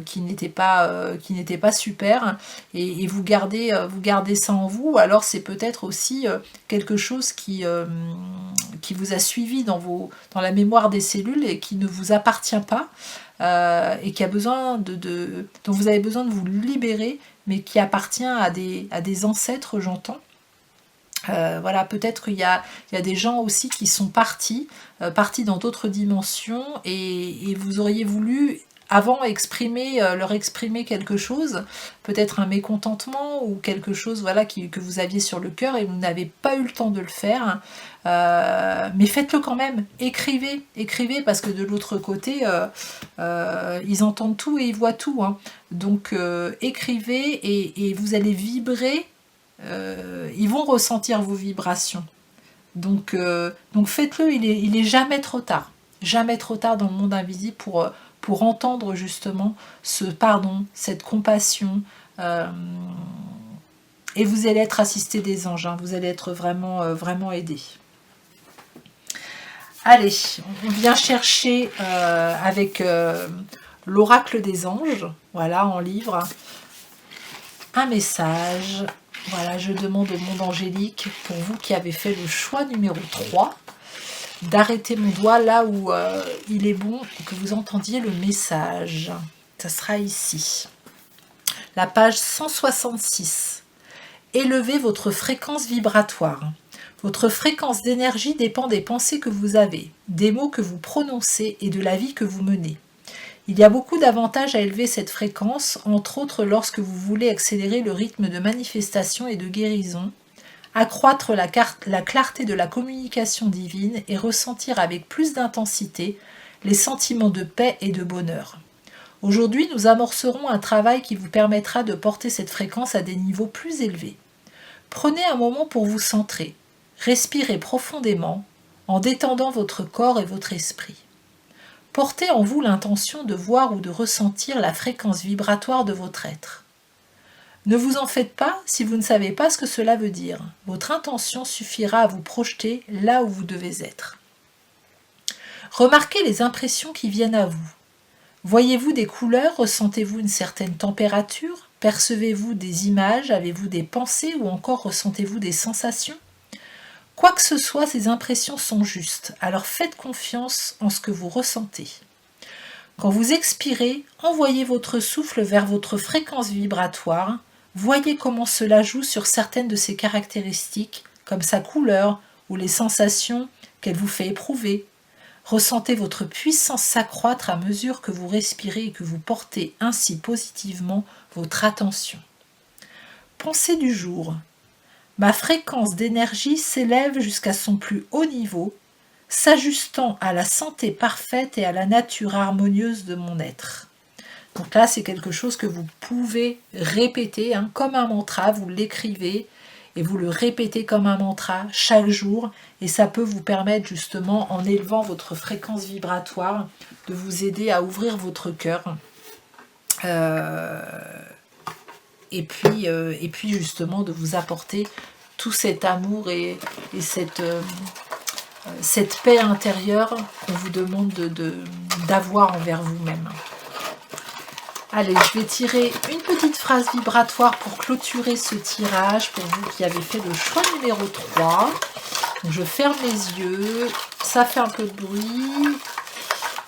Speaker 1: qui n'étaient pas super, et vous gardez ça en vous. Alors c'est peut-être aussi quelque chose qui vous a suivi dans la mémoire des cellules et qui ne vous appartient pas, et qui a besoin dont vous avez besoin de vous libérer, mais qui appartient à des ancêtres, j'entends. Peut-être qu'il y a des gens aussi qui sont partis dans d'autres dimensions, et vous auriez voulu avant leur exprimer quelque chose, peut-être un mécontentement ou quelque chose que vous aviez sur le cœur et vous n'avez pas eu le temps de le faire. Mais faites-le quand même, écrivez, parce que de l'autre côté, ils entendent tout et ils voient tout. Donc écrivez, et vous allez vibrer. Ils vont ressentir vos vibrations. Donc faites-le, il est jamais trop tard. Jamais trop tard dans le monde invisible pour entendre justement ce pardon, cette compassion. Et vous allez être assisté des anges. Vous allez être vraiment, vraiment aidé. Allez, on vient chercher avec l'oracle des anges, voilà, en livre, un message. Voilà, je demande au monde angélique, pour vous qui avez fait le choix numéro 3, d'arrêter mon doigt là où il est bon que vous entendiez le message. Ça sera ici. La page 166. Élevez votre fréquence vibratoire. Votre fréquence d'énergie dépend des pensées que vous avez, des mots que vous prononcez et de la vie que vous menez. Il y a beaucoup d'avantages à élever cette fréquence, entre autres lorsque vous voulez accélérer le rythme de manifestation et de guérison, accroître la clarté de la communication divine et ressentir avec plus d'intensité les sentiments de paix et de bonheur. Aujourd'hui, nous amorcerons un travail qui vous permettra de porter cette fréquence à des niveaux plus élevés. Prenez un moment pour vous centrer, respirez profondément en détendant votre corps et votre esprit. Portez en vous l'intention de voir ou de ressentir la fréquence vibratoire de votre être. Ne vous en faites pas si vous ne savez pas ce que cela veut dire. Votre intention suffira à vous projeter là où vous devez être. Remarquez les impressions qui viennent à vous. Voyez-vous des couleurs? Ressentez-vous une certaine température? Percevez-vous des images? Avez-vous des pensées ou encore ressentez-vous des sensations? Quoi que ce soit, ces impressions sont justes, alors faites confiance en ce que vous ressentez. Quand vous expirez, envoyez votre souffle vers votre fréquence vibratoire. Voyez comment cela joue sur certaines de ses caractéristiques, comme sa couleur ou les sensations qu'elle vous fait éprouver. Ressentez votre puissance s'accroître à mesure que vous respirez et que vous portez ainsi positivement votre attention. Pensée du jour. Ma fréquence d'énergie s'élève jusqu'à son plus haut niveau, s'ajustant à la santé parfaite et à la nature harmonieuse de mon être. Donc là, c'est quelque chose que vous pouvez répéter comme un mantra, vous l'écrivez et vous le répétez comme un mantra chaque jour et ça peut vous permettre justement, en élevant votre fréquence vibratoire, de vous aider à ouvrir votre cœur et puis justement de vous apporter tout cet amour et cette paix intérieure qu'on vous demande d'avoir envers vous-même. Allez, je vais tirer une petite phrase vibratoire pour clôturer ce tirage pour vous qui avez fait le choix numéro 3. Donc, je ferme les yeux, ça fait un peu de bruit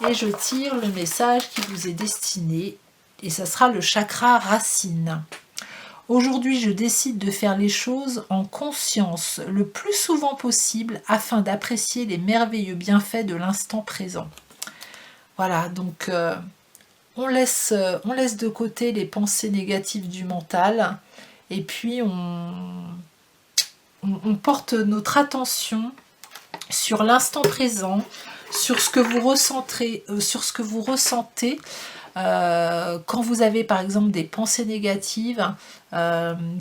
Speaker 1: et je tire le message qui vous est destiné et ça sera le chakra racine. Aujourd'hui, je décide de faire les choses en conscience le plus souvent possible afin d'apprécier les merveilleux bienfaits de l'instant présent. Voilà, donc on laisse de côté les pensées négatives du mental et puis on porte notre attention sur l'instant présent, sur ce que vous ressentez quand vous avez par exemple des pensées négatives,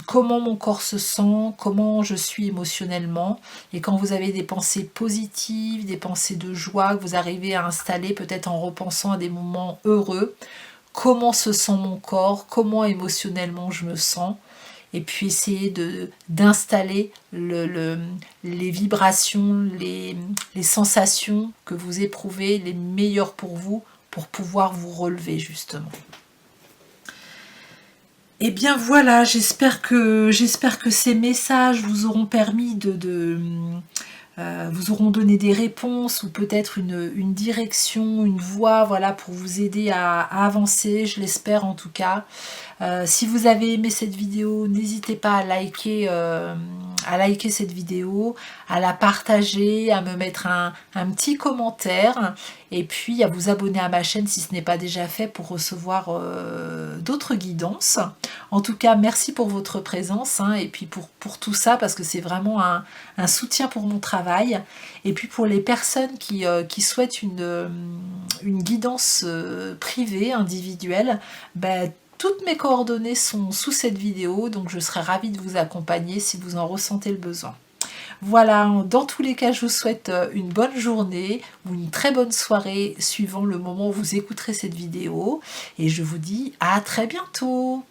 Speaker 1: comment mon corps se sent, comment je suis émotionnellement, et quand vous avez des pensées positives, des pensées de joie que vous arrivez à installer peut-être en repensant à des moments heureux, comment se sent mon corps, comment émotionnellement je me sens, et puis essayer d'installer les vibrations, les sensations que vous éprouvez, les meilleures pour vous, pour pouvoir vous relever justement. Et bien voilà, j'espère que ces messages vous auront permis vous auront donné des réponses ou peut-être une direction, une voie, voilà, pour vous aider à avancer, je l'espère en tout cas. Si vous avez aimé cette vidéo, n'hésitez pas à liker cette vidéo, à la partager, à me mettre un petit commentaire et puis à vous abonner à ma chaîne si ce n'est pas déjà fait pour recevoir d'autres guidances. En tout cas, merci pour votre présence et puis pour tout ça parce que c'est vraiment un soutien pour mon travail. Et puis pour les personnes qui souhaitent une guidance privée, individuelle, toutes mes coordonnées sont sous cette vidéo, donc je serai ravie de vous accompagner si vous en ressentez le besoin. Voilà, dans tous les cas, je vous souhaite une bonne journée ou une très bonne soirée suivant le moment où vous écouterez cette vidéo. Et je vous dis à très bientôt.